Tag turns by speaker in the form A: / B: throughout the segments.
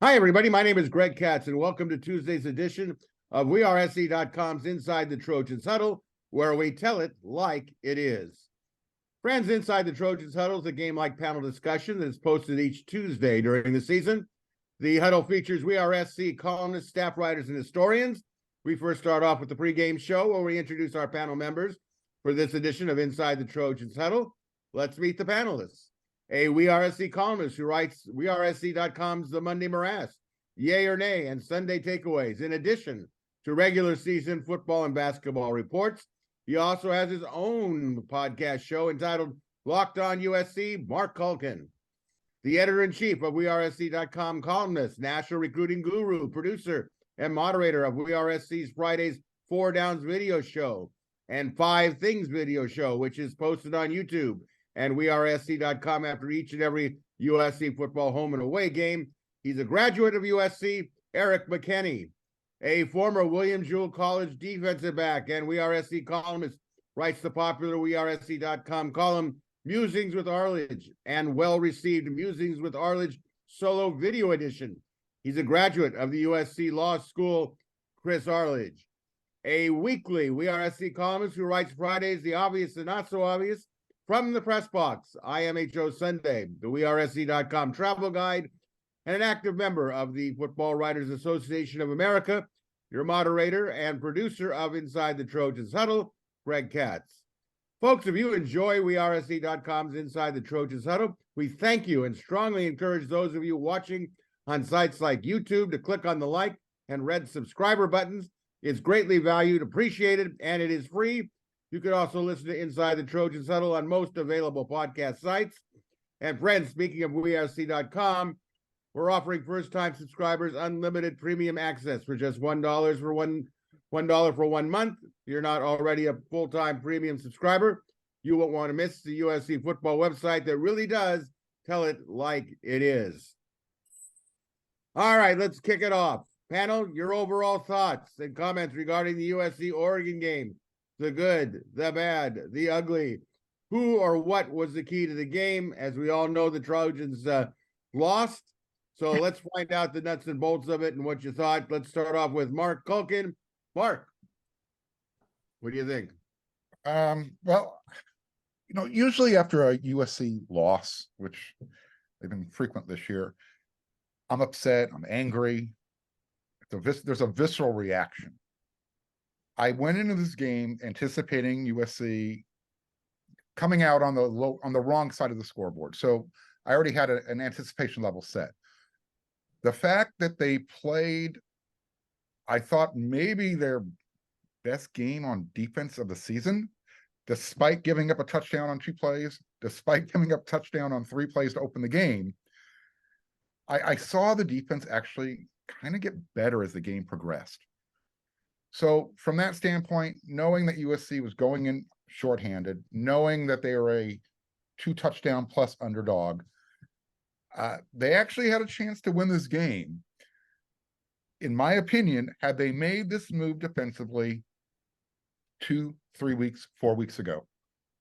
A: Hi, everybody. My name is Greg Katz, and welcome to Tuesday's edition of WeAreSC.com's Inside the Trojans Huddle, where we tell it like it is. Friends, Inside the Trojans Huddle is a game-like panel discussion that is posted each Tuesday during the season. The huddle features WeAreSC columnists, staff writers, and historians. We first start off with the pregame show, where we introduce our panel members for this edition of Inside the Trojans Huddle. Let's meet the panelists. A WeAreSC columnist who writes WeAreSC.com's The Monday Morass, Yay or Nay, and Sunday Takeaways. In addition to regular season football and basketball reports, he also has his own podcast show entitled Locked On USC, Mark Culkin. The editor-in-chief of WeAreSC.com columnist, national recruiting guru, producer, and moderator of WeAreSC's Friday's Four Downs video show and Five Things video show, which is posted on YouTube and WeAreSC.com after each and every USC football home and away game. He's a graduate of USC, Eric McKinney, a former William Jewell College defensive back and WeAreSC columnist, writes the popular WeAreSC.com column Musings with Arledge and well-received Musings with Arledge solo video edition. He's a graduate of the USC Law School, Chris Arledge. A weekly WeAreSC columnist who writes Fridays, The Obvious and Not So Obvious, from the Press Box, IMHO Sunday, the WeAreSC.com travel guide, and an active member of the Football Writers Association of America, your moderator and producer of Inside the Trojans Huddle, Greg Katz. Folks, if you enjoy WeAreSC.com's Inside the Trojans Huddle, we thank you and strongly encourage those of you watching on sites like YouTube to click on the like and red subscriber buttons. It's greatly valued, appreciated, and it is free. You can also listen to Inside the Trojans Huddle on most available podcast sites. And friends, speaking of WeAreSC.com, we're offering first-time subscribers unlimited premium access for just $1 for $1 for 1 month. If you're not already a full-time premium subscriber, you won't want to miss the USC football website that really does tell it like it is. All right, let's kick it off. Panel, your overall thoughts and comments regarding the USC-Oregon game. The good, the bad, the ugly. Who or what was the key to the game? As we all know, the Trojans lost. So let's find out the nuts and bolts of it and what you thought. Let's start off with Mark Culkin. Mark, what do you think?
B: Well, usually after a USC loss, which they've been frequent this year, I'm upset, I'm angry. There's a visceral reaction. I went into this game anticipating USC coming out on the wrong side of the scoreboard. So I already had an anticipation level set. The fact that they played, I thought maybe their best game on defense of the season, despite giving up a touchdown on 2 plays, despite giving up a touchdown on 3 plays to open the game, I saw the defense actually kind of get better as the game progressed. So from that standpoint, knowing that USC was going in shorthanded, knowing that they were a 2 touchdown plus underdog, they actually had a chance to win this game. In my opinion, had they made this move defensively 2, 3 weeks, 4 weeks ago,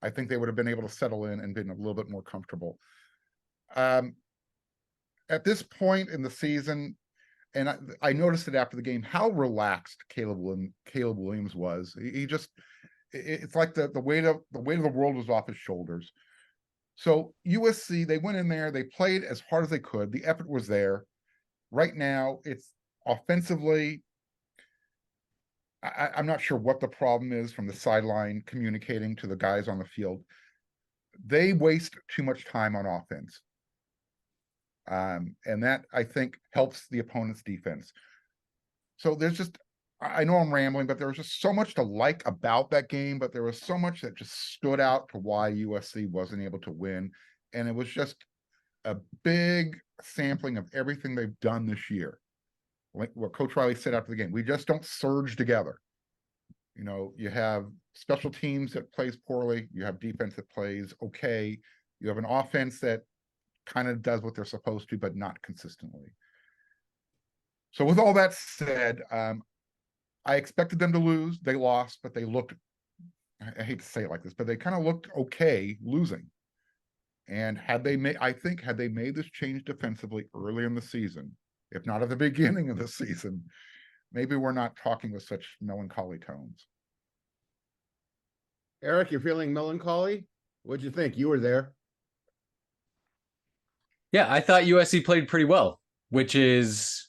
B: I think they would have been able to settle in and been a little bit more comfortable. At this point in the season, and I noticed it after the game, how relaxed Caleb Williams was. He just, it's like the weight of the world was off his shoulders. So USC, they went in there, they played as hard as they could. The effort was there. Right now, it's offensively, I'm not sure what the problem is from the sideline communicating to the guys on the field. They waste too much time on offense. And that, I think, helps the opponent's defense. So there's just, I know I'm rambling, but there was just so much to like about that game, but there was so much that just stood out to why USC wasn't able to win. And it was just a big sampling of everything they've done this year. Like what Coach Riley said after the game, we just don't surge together. You have special teams that plays poorly. You have defense that plays okay. You have an offense that kind of does what they're supposed to, but not consistently. So with all that said, I expected them to lose. They lost, but they looked, I hate to say it like this, but they kind of looked okay losing. And had they made this change defensively early in the season, if not at the beginning of the season, maybe we're not talking with such melancholy tones.
A: Eric, you're feeling melancholy? What'd you think? You were there.
C: Yeah, I thought USC played pretty well, which is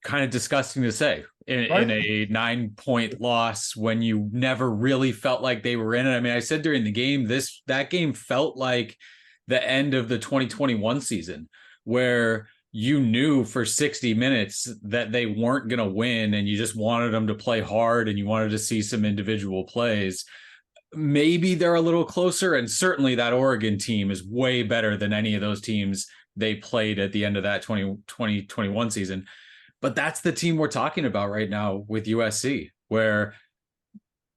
C: kind of disgusting to say in a 9-point loss when you never really felt like they were in it. I mean, I said during the game, that game felt like the end of the 2021 season, where you knew for 60 minutes that they weren't going to win and you just wanted them to play hard and you wanted to see some individual plays. Maybe they're a little closer, and certainly that Oregon team is way better than any of those teams they played at the end of that 2021 season. But that's the team we're talking about right now with USC, where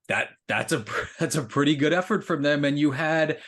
C: that's a pretty good effort from them. And you had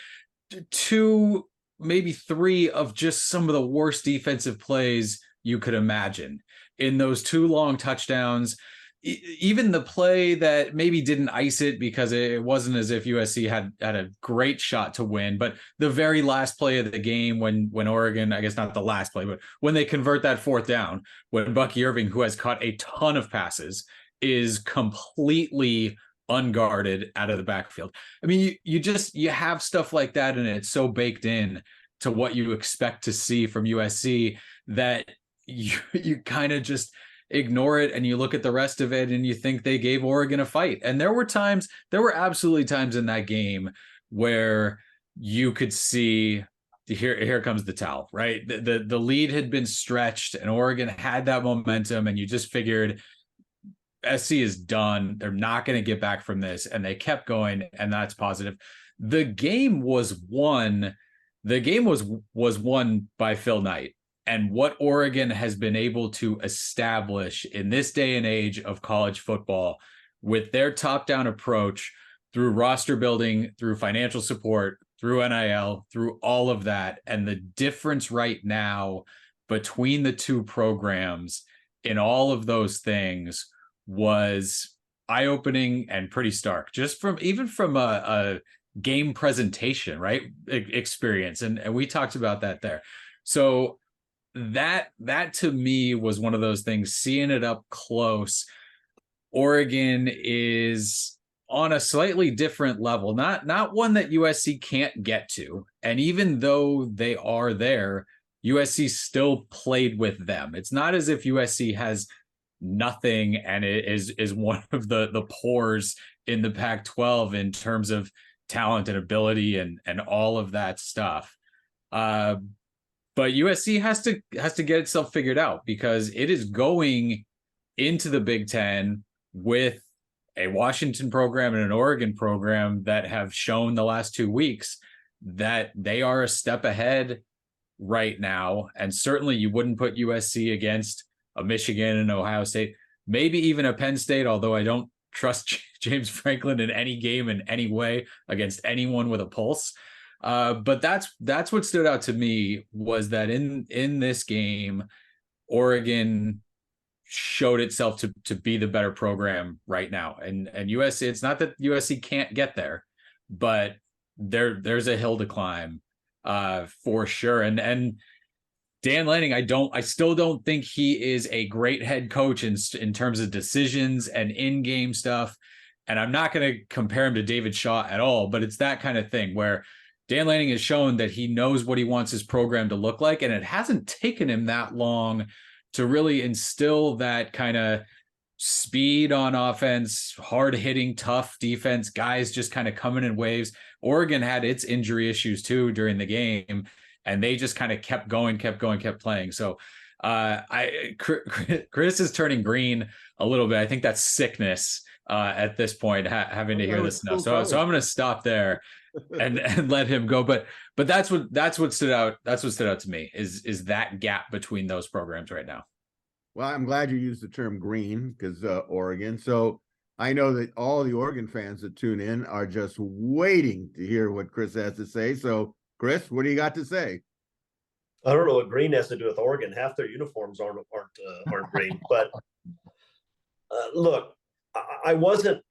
C: 2, maybe 3 of just some of the worst defensive plays you could imagine in those 2 long touchdowns. Even the play that maybe didn't ice it because it wasn't as if USC had a great shot to win, but the very last play of the game when Oregon, I guess not the last play, but when they convert that 4th down, when Bucky Irving, who has caught a ton of passes, is completely unguarded out of the backfield. I mean, you have stuff like that, and it's so baked in to what you expect to see from USC that you kind of just ignore it, and you look at the rest of it and you think they gave Oregon a fight. And there were absolutely times in that game where you could see here comes the towel, right? The lead had been stretched and Oregon had that momentum, and you just figured SC is done. They're not going to get back from this. And they kept going, and that's positive. The game was won by Phil Knight. And what Oregon has been able to establish in this day and age of college football with their top-down approach through roster building, through financial support, through NIL, through all of that, and the difference right now between the 2 programs in all of those things was eye-opening and pretty stark, just from a game presentation, right? Experience. And we talked about that there. So that to me was one of those things, seeing it up close. Oregon is on a slightly different level, not one that USC can't get to. And even though they are there, USC still played with them. It's not as if USC has nothing and it is one of the poors in the Pac-12 in terms of talent and ability and all of that stuff. But USC has to get itself figured out, because it is going into the Big Ten with a Washington program and an Oregon program that have shown the last 2 weeks that they are a step ahead right now. And certainly you wouldn't put USC against a Michigan and Ohio State, maybe even a Penn State, although I don't trust James Franklin in any game in any way against anyone with a pulse. But that's what stood out to me, was that in this game, Oregon showed itself to be the better program right now. And USC, it's not that USC can't get there, but there's a hill to climb for sure. And Dan Lanning, I still don't think he is a great head coach in terms of decisions and in-game stuff. And I'm not going to compare him to David Shaw at all, but it's that kind of thing where Dan Lanning has shown that he knows what he wants his program to look like, and it hasn't taken him that long to really instill that kind of speed on offense, hard-hitting, tough defense, guys just kind of coming in waves. Oregon had its injury issues too during the game, and they just kind of kept going, kept playing. So Chris is turning green a little bit. I think that's sickness at this point, having to hear this stuff. So I'm going to stop there and let him go. But that's what stood out. That's what stood out to me is that gap between those programs right now.
A: Well, I'm glad you used the term green, because Oregon. So I know that all the Oregon fans that tune in are just waiting to hear what Chris has to say. So Chris, what do you got to say?
D: I don't know what green has to do with Oregon. Half their uniforms aren't green. But look, it wasn't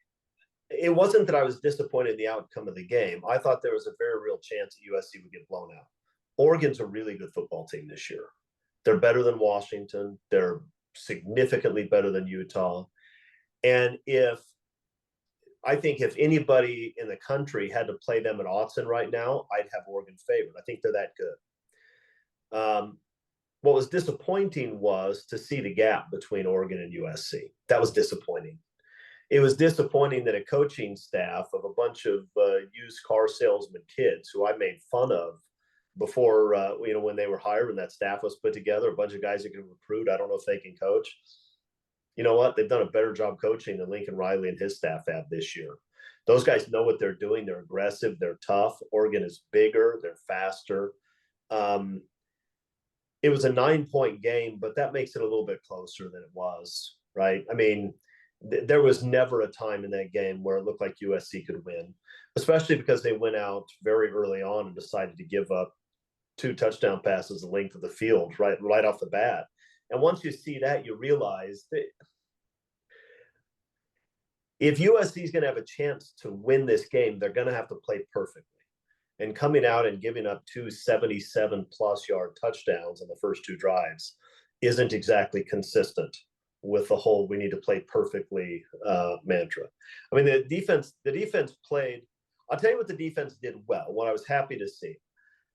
D: that I was disappointed in the outcome of the game. I thought there was a very real chance that USC would get blown out. Oregon's a really good football team this year. They're better than Washington. They're significantly better than Utah. And I think if anybody in the country had to play them at Autzen right now, I'd have Oregon favored. I think they're that good. What was disappointing was to see the gap between Oregon and USC. That was disappointing. It was disappointing that a coaching staff of a bunch of used car salesman kids who I made fun of before, when they were hired and that staff was put together, a bunch of guys that can recruit. I don't know if they can coach. You know what? They've done a better job coaching than Lincoln Riley and his staff have this year. Those guys know what they're doing. They're aggressive. They're tough. Oregon is bigger. They're faster. It was a 9-point game, but that makes it a little bit closer than it was, right? I mean, there was never a time in that game where it looked like USC could win, especially because they went out very early on and decided to give up 2 touchdown passes the length of the field right off the bat. And once you see that, you realize that if USC is going to have a chance to win this game, they're going to have to play perfectly. And coming out and giving up 2 77-plus yard touchdowns on the first 2 drives isn't exactly consistent with the whole "we need to play perfectly" mantra. I mean, the defense played. I'll tell you what the defense did well. What I was happy to see.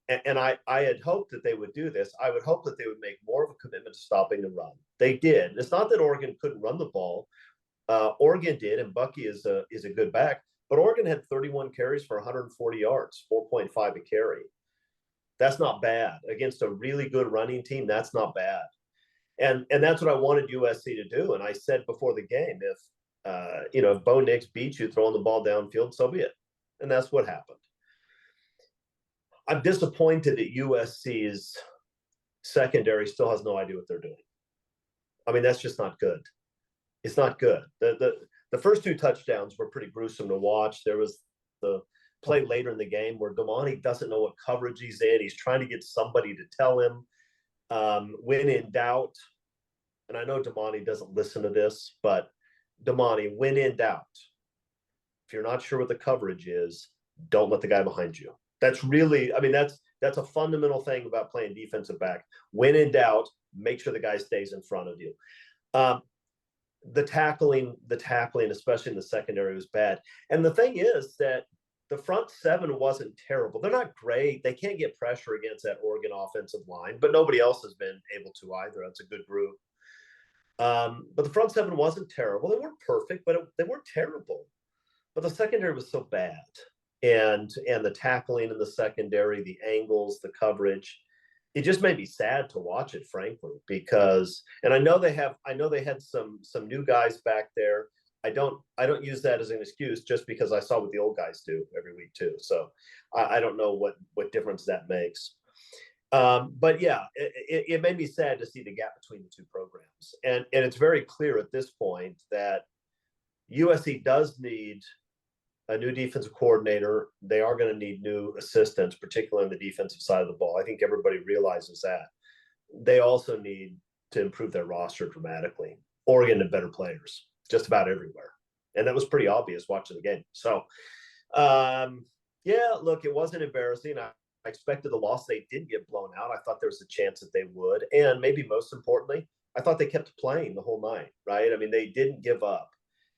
D: And I had hoped that they would do this. I would hope that they would make more of a commitment to stopping the run. They did. It's not that Oregon couldn't run the ball. Oregon did, and Bucky is a good back. But Oregon had 31 carries for 140 yards, 4.5 a carry. That's not bad. Against a really good running team, that's not bad. And that's what I wanted USC to do. And I said before the game, if Bo Nix beats you throwing the ball downfield, so be it. And that's what happened. I'm disappointed that USC's secondary still has no idea what they're doing. I mean, that's just not good. It's not good. The first 2 touchdowns were pretty gruesome to watch. There was the play later in the game where Damani doesn't know what coverage he's in. He's trying to get somebody to tell him. When in doubt, and I know Damani doesn't listen to this, but Damani, when in doubt, if you're not sure what the coverage is, don't let the guy behind you. That's really, I mean, that's a fundamental thing about playing defensive back. When in doubt, make sure the guy stays in front of you. The tackling, especially in the secondary, was bad. And the thing is that the front 7 wasn't terrible. They're not great. They can't get pressure against that Oregon offensive line, but nobody else has been able to either. That's a good group. But the front 7 wasn't terrible. They weren't perfect, but they weren't terrible. But the secondary was so bad. And the tackling in the secondary, the angles, the coverage, it just made me sad to watch it, frankly, because, and I know they had some new guys back there. I don't use that as an excuse just because I saw what the old guys do every week too. So I don't know what difference that makes. But yeah, it made me sad to see the gap between the 2 programs. And it's very clear at this point that USC does need a new defensive coordinator. They are going to need new assistants, particularly on the defensive side of the ball. I think everybody realizes that. They also need to improve their roster dramatically. Oregon had better players just about everywhere. And that was pretty obvious watching the game. So, yeah, look, it wasn't embarrassing. I expected the loss. They did get blown out. I thought there was a chance that they would. And maybe most importantly, I thought they kept playing the whole night, right? I mean, they didn't give up.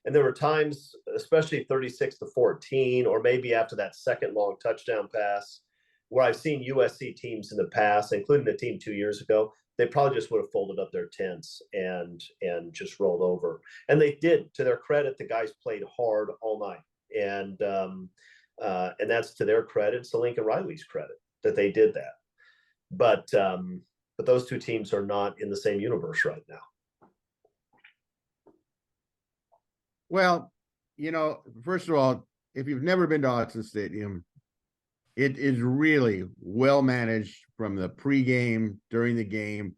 D: And there were times, especially 36-14, or maybe after that second long touchdown pass, where I've seen USC teams in the past, including the team 2 years ago, they probably just would have folded up their tents and just rolled over. And they did. To their credit, the guys played hard all night. And that's to their credit. It's to Lincoln Riley's credit that they did that. But those 2 teams are not in the same universe right now.
A: Well, first of all, if you've never been to Autzen Stadium, it is really well managed from the pregame, during the game.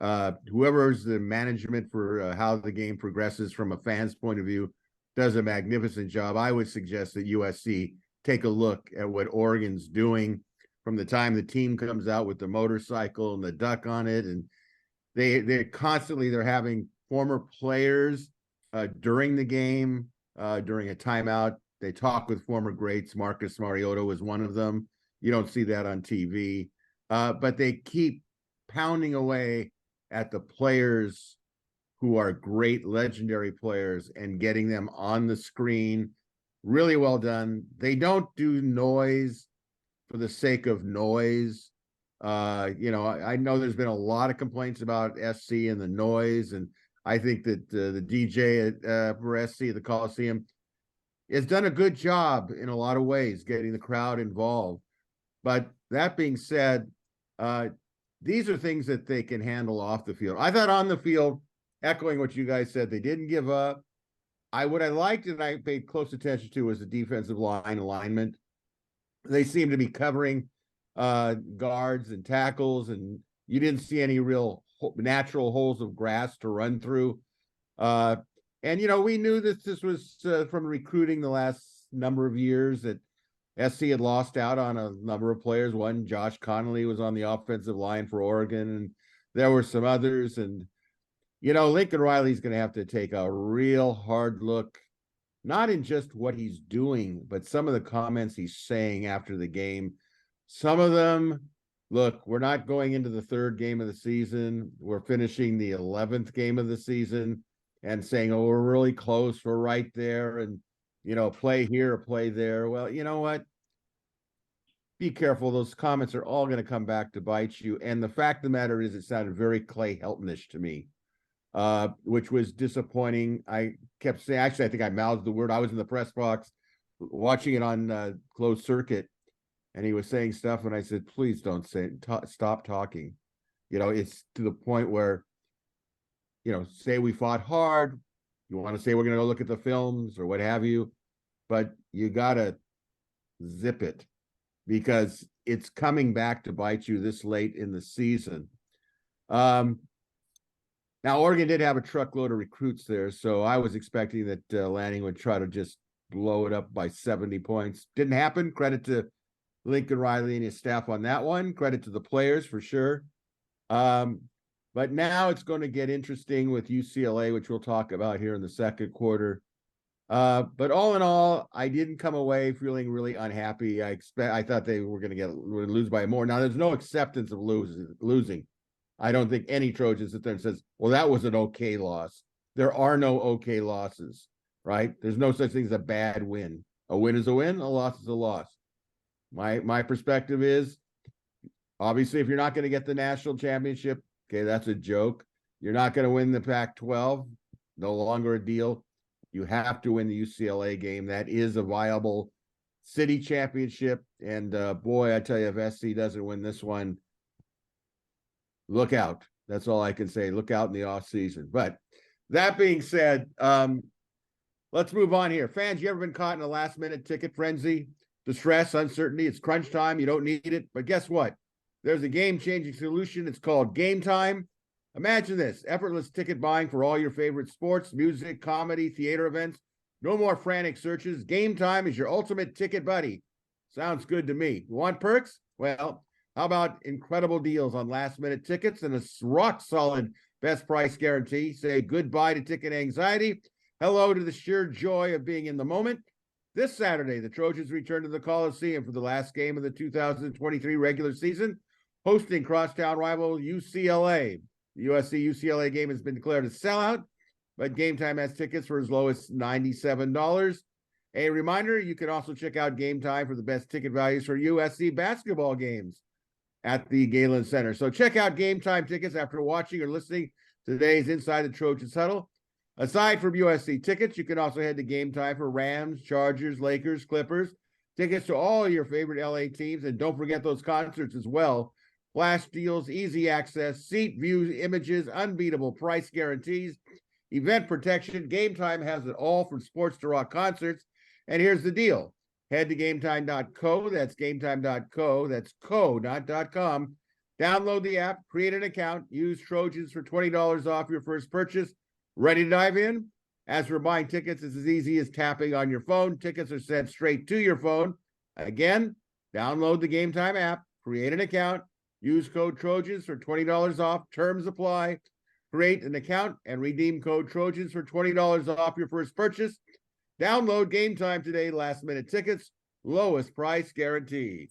A: Whoever's the management for how the game progresses from a fan's point of view does a magnificent job. I would suggest that USC take a look at what Oregon's doing from the time the team comes out with the motorcycle and the duck on it. And they're having former players during the game, during a timeout. They talk with former greats. Marcus Mariota was one of them. You don't see that on TV, but they keep pounding away at the players who are great legendary players and getting them on the screen. Really well done. They don't do noise for the sake of noise. I know there's been a lot of complaints about SC and the noise, and I think that the DJ for SC at the Coliseum has done a good job in a lot of ways getting the crowd involved. But that being said, these are things that they can handle off the field. I thought on the field, echoing what you guys said, they didn't give up. What I liked and I paid close attention to was the defensive line alignment. They seemed to be covering guards and tackles, and you didn't see any real natural holes of grass to run through. And we knew that this was from recruiting the last number of years that SC had lost out on a number of players. One, Josh Connolly, was on the offensive line for Oregon, and there were some others. And Lincoln Riley's going to have to take a real hard look, not in just what he's doing, but some of the comments he's saying after the game. Some of them, look, we're not going into the third game of the season. We're finishing the 11th game of the season and saying, oh, we're really close. We're right there. And, play here or play there. Well, you know what? Be careful. Those comments are all going to come back to bite you. And the fact of the matter is, it sounded very Clay Heltonish to me, which was disappointing. I kept saying, actually, I think I mouthed the word. I was in the press box watching it on closed circuit, and he was saying stuff, and I said, please don't say stop talking. It's to the point where, say we fought hard. You want to say we're going to go look at the films or what have you, but you got to zip it because it's coming back to bite you this late in the season. Now, Oregon did have a truckload of recruits there, so I was expecting that Lanning would try to just blow it up by 70 points. Didn't happen. Credit to Lincoln Riley and his staff on that one. Credit to the players for sure. But now it's going to get interesting with UCLA, which we'll talk about here in the second quarter. But all in all, I didn't come away feeling really unhappy. I thought they were going to lose by more. Now, there's no acceptance of losing. I don't think any Trojan sits there and says, well, that was an okay loss. There are no okay losses, right? There's no such thing as a bad win. A win is a win, a loss is a loss. My perspective is, obviously, if you're not going to get the national championship, okay, that's a joke. You're not going to win the Pac-12, no longer a deal. You have to win the UCLA game. That is a viable city championship. And boy, I tell you, if SC doesn't win this one, look out. That's all I can say. Look out in the offseason. But that being said, let's move on here. Fans, you ever been caught in a last-minute ticket frenzy? Distress, uncertainty, it's crunch time. You don't need it. But guess what? There's a game-changing solution. It's called Game Time. Imagine this, effortless ticket buying for all your favorite sports, music, comedy, theater events. No more frantic searches. Game Time is your ultimate ticket buddy. Sounds good to me. You want perks? Well, how about incredible deals on last-minute tickets and a rock-solid best price guarantee? Say goodbye to ticket anxiety. Hello to the sheer joy of being in the moment. This Saturday, the Trojans return to the Coliseum for the last game of the 2023 regular season, hosting crosstown rival UCLA. The USC-UCLA game has been declared a sellout, but Game Time has tickets for as low as $97. A reminder, you can also check out Game Time for the best ticket values for USC basketball games at the Galen Center. So check out Game Time tickets after watching or listening to today's Inside the Trojans Huddle. Aside from USC tickets, you can also head to Game Time for Rams, Chargers, Lakers, Clippers, tickets to all your favorite LA teams, and don't forget those concerts as well. Flash deals, easy access, seat views, images, unbeatable price guarantees, event protection. Game Time has it all from sports to rock concerts. And here's the deal. Head to gametime.co. That's gametime.co. That's co, not .com. Download the app, create an account, use Trojans for $20 off your first purchase. Ready to dive in? As for buying tickets, it's as easy as tapping on your phone. Tickets are sent straight to your phone. Again, download the Game Time app, create an account, use code Trojans for $20 off. Terms apply. Create an account and redeem code Trojans for $20 off your first purchase. Download Game Time today. Last-minute tickets, lowest price guarantee.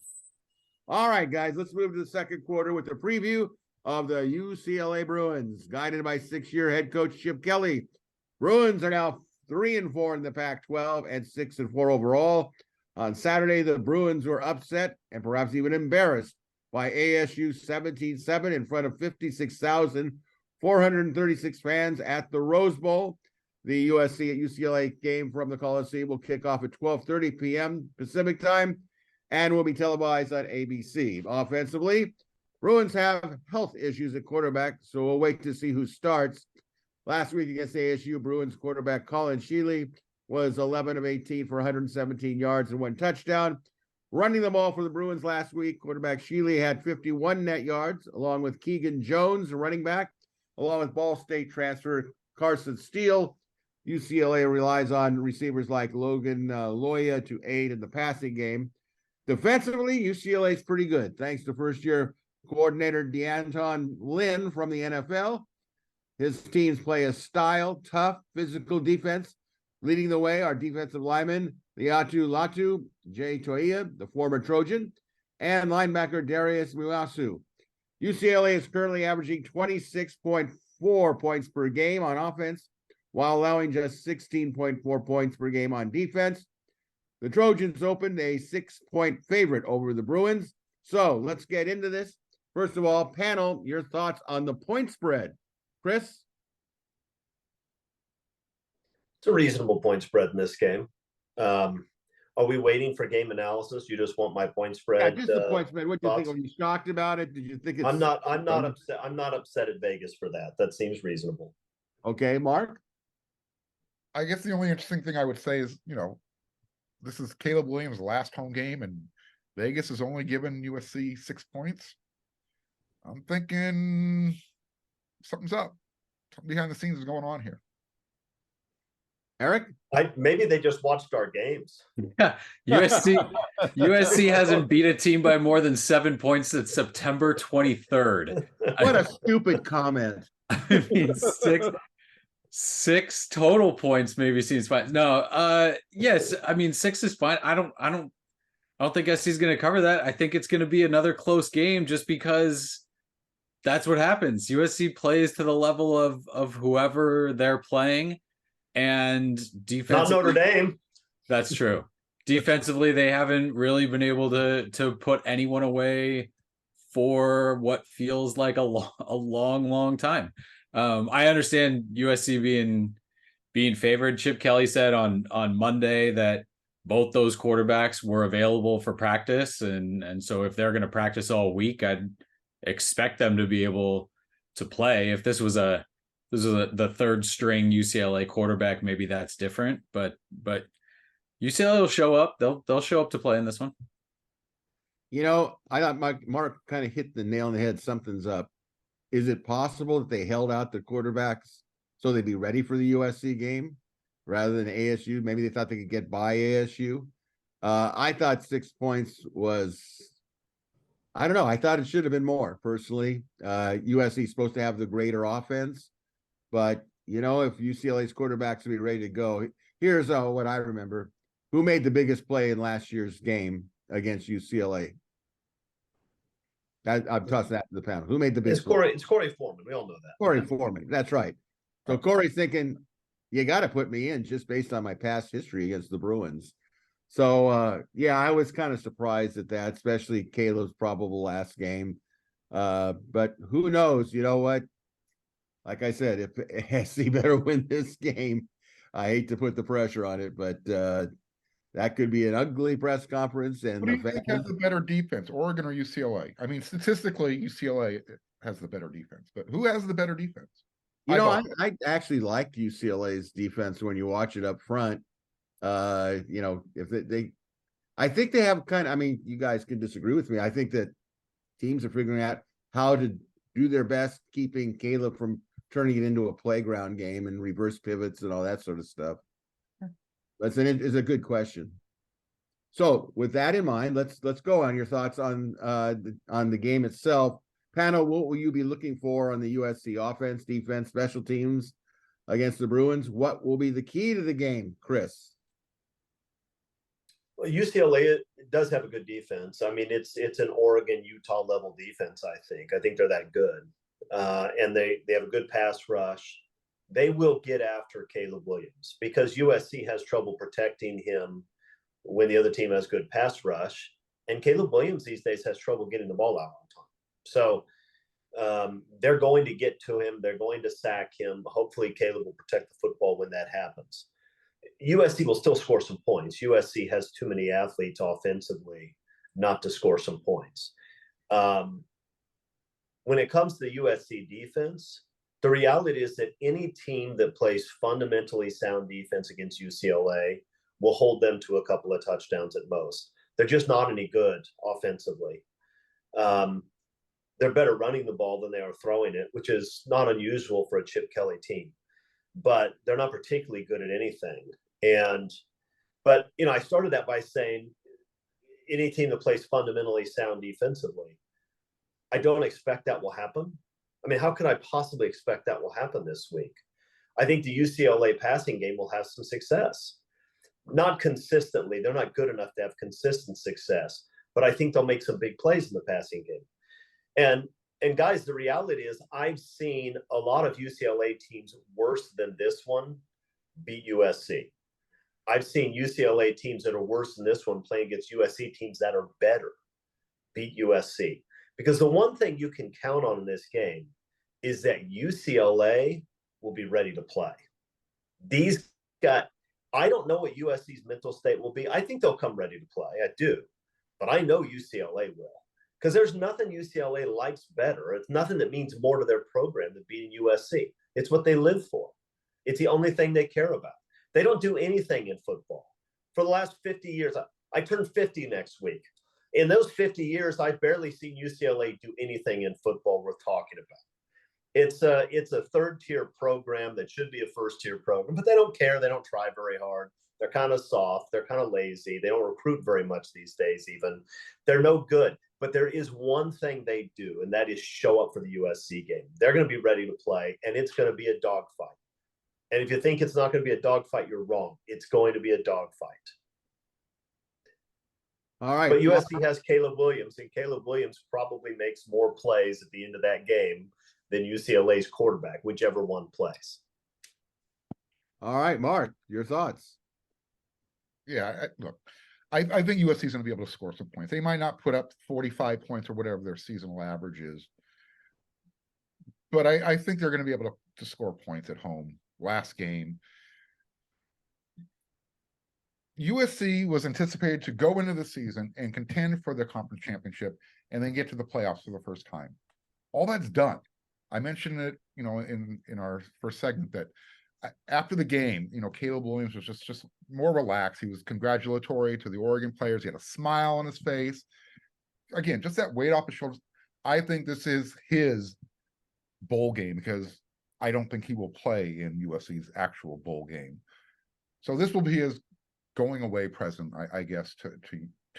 A: All right, guys, let's move to the second quarter with a preview of the UCLA Bruins, guided by 6-year head coach Chip Kelly. Bruins are now 3-4 in the Pac-12 and 6-4 overall. On Saturday, the Bruins were upset and perhaps even embarrassed by ASU 17-7 in front of 56,436 fans at the Rose Bowl. The USC at UCLA game from the Coliseum will kick off at 12:30 p.m. Pacific time and will be televised on ABC. Offensively, Bruins have health issues at quarterback, so we'll wait to see who starts. Last week against ASU, Bruins quarterback Colin Sheely was 11 of 18 for 117 yards and 1 touchdown. Running the ball for the Bruins last week, quarterback Sheely had 51 net yards, along with Keegan Jones, the running back, along with Ball State transfer Carson Steele. UCLA relies on receivers like Logan Loya to aid in the passing game. Defensively, UCLA is pretty good, thanks to first-year coordinator DeAnton Lynn from the NFL. His teams play a style, tough, physical defense. Leading the way are defensive lineman Liatu Latu, Jay Toia, the former Trojan, and linebacker Darius Muasu. UCLA is currently averaging 26.4 points per game on offense, while allowing just 16.4 points per game on defense. The Trojans opened a 6-point favorite over the Bruins. So let's get into this. First of all, panel, your thoughts on the point spread. Chris?
D: It's a reasonable point spread in this game. Are we waiting for game analysis? You just want my point spread?
A: Yeah, just the point spread. What do you think?
D: thoughts?
A: Are you shocked about it? Did you think it's...
D: I'm not upset. I'm not upset at Vegas for that. That seems reasonable.
A: Okay, Mark?
B: I guess the only interesting thing I would say is, this is Caleb Williams' last home game, and Vegas has only given USC 6 points. I'm thinking something's up. Something behind the scenes is going on here.
A: Eric?
D: Maybe they just watched our games.
C: Yeah, USC hasn't beat a team by more than 7 points since September 23rd.
A: What a stupid comment.
C: I mean, six total points maybe seems fine. No, yes, I mean 6 is fine. I don't think SC is going to cover that. I think it's going to be another close game just because that's what happens. USC plays to the level of whoever they're playing, and defensively,
D: not Notre Dame.
C: That's true. Defensively, they haven't really been able to put anyone away for what feels like a long time. I understand USC being favored. Chip Kelly said on Monday that both those quarterbacks were available for practice, and so if they're going to practice all week, I'd expect them to be able to play. If this was the third string UCLA quarterback, maybe that's different, but UCLA will show up. They'll show up to play in this one.
A: I thought Mark kind of hit the nail on the head. Something's up. Is it possible that they held out the quarterbacks so they'd be ready for the USC game rather than ASU? Maybe they thought they could get by ASU. I thought 6 points was, I don't know. I thought it should have been more, personally. USC is supposed to have the greater offense, but if UCLA's quarterbacks will be ready to go, here's what I remember. Who made the biggest play in last year's game against UCLA? I'm tossing that to the panel. Who made the biggest play?
D: It's Corey Foreman. We all know that.
A: Corey Foreman. That's right. So Corey's thinking, you got to put me in just based on my past history against the Bruins. So, I was kind of surprised at that, especially Caleb's probable last game. But who knows? You know what? Like I said, if SC better win this game, I hate to put the pressure on it, but that could be an ugly press conference. And
B: What do you think has the better defense, Oregon or UCLA? I mean, statistically, UCLA has the better defense, but who has the better defense?
A: I actually liked UCLA's defense when you watch it up front. If I think they have you guys can disagree with me. I think that teams are figuring out how to do their best, keeping Caleb from turning it into a playground game and reverse pivots and all that sort of stuff. It's a good question. So with that in mind, let's go on your thoughts on the game itself. Panel, what will you be looking for on the USC offense, defense, special teams against the Bruins? What will be the key to the game, Chris?
D: Well, UCLA does have a good defense. I mean, it's an Oregon, Utah level defense. I think they're that good, and they have a good pass rush. They will get after Caleb Williams because USC has trouble protecting him when the other team has good pass rush, and Caleb Williams these days has trouble getting the ball out on time. So they're going to get to him. They're going to sack him. Hopefully, Caleb will protect the football when that happens. USC will still score some points. USC has too many athletes offensively not to score some points. When it comes to the USC defense, the reality is that any team that plays fundamentally sound defense against UCLA will hold them to a couple of touchdowns at most. They're just not any good offensively. They're better running the ball than they are throwing it, which is not unusual for a Chip Kelly team. But they're not particularly good at anything. But I started that by saying any team that plays fundamentally sound defensively, I don't expect that will happen. I mean, how could I possibly expect that will happen this week? I think the UCLA passing game will have some success. Not consistently. They're not good enough to have consistent success, but I think they'll make some big plays in the passing game. And guys, the reality is I've seen a lot of UCLA teams worse than this one beat USC. I've seen UCLA teams that are worse than this one playing against USC teams that are better beat USC. Because the one thing you can count on in this game is that UCLA will be ready to play. I don't know what USC's mental state will be. I think they'll come ready to play. I do. But I know UCLA will. Because there's nothing UCLA likes better. It's nothing that means more to their program than beating USC. It's what they live for. It's the only thing they care about. They don't do anything in football. For the last 50 years, I turn 50 next week. In those 50 years, I've barely seen UCLA do anything in football worth talking about. It's a third-tier program that should be a first-tier program, but they don't care. They don't try very hard. They're kind of soft. They're kind of lazy. They don't recruit very much these days even. They're no good. But there is one thing they do, and that is show up for the USC game. They're going to be ready to play, and it's going to be a dogfight. And if you think it's not going to be a dogfight, you're wrong. It's going to be a dogfight.
A: All right.
D: But USC has Caleb Williams, and Caleb Williams probably makes more plays at the end of that game than UCLA's quarterback, whichever one plays.
A: All right, Mark, your thoughts?
B: Yeah, look, I think USC is going to be able to score some points. They might not put up 45 points or whatever their seasonal average is, but I think they're going to be able to score points at home. Last game, USC was anticipated to go into the season and contend for the conference championship and then get to the playoffs for the first time. All that's done. I mentioned it, in our first segment that after the game, Caleb Williams was just more relaxed. He was congratulatory to the Oregon players. He had a smile on his face. Again, just that weight off his shoulders. I think this is his bowl game because I don't think he will play in USC's actual bowl game. So this will be his going away present, I guess, to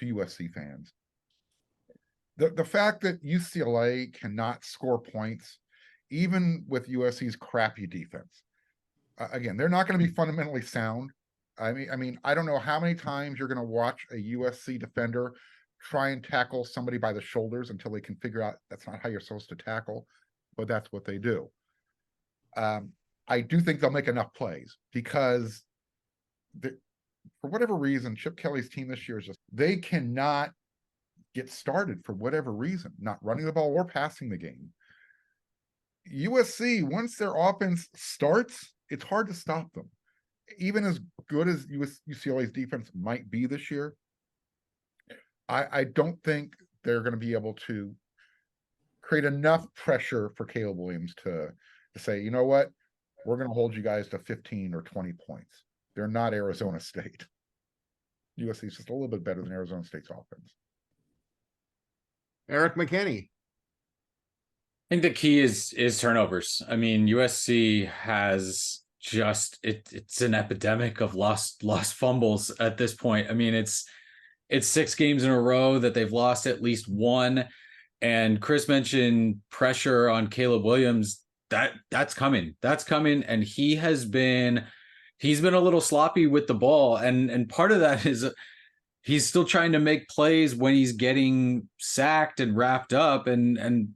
B: USC fans. The fact that UCLA cannot score points, even with USC's crappy defense. Again, they're not going to be fundamentally sound. I mean, I don't know how many times you're going to watch a USC defender try and tackle somebody by the shoulders until they can figure out that's not how you're supposed to tackle, but that's what they do. I do think they'll make enough plays because for whatever reason, Chip Kelly's team this year is they cannot get started for whatever reason, not running the ball or passing the game. USC, once their offense starts, it's hard to stop them. Even as good as UCLA's defense might be this year, I don't think they're going to be able to create enough pressure for Caleb Williams to say, you know what, we're going to hold you guys to 15 or 20 points. They're not Arizona State. USC is just a little bit better than Arizona State's offense.
A: Eric McKinney.
C: I think the key is turnovers. I mean, USC has it's an epidemic of lost fumbles at this point. I mean, it's 6 games in a row that they've lost at least one. And Chris mentioned pressure on Caleb Williams. That's coming. And he's been a little sloppy with the ball. And part of that is he's still trying to make plays when he's getting sacked and wrapped up. And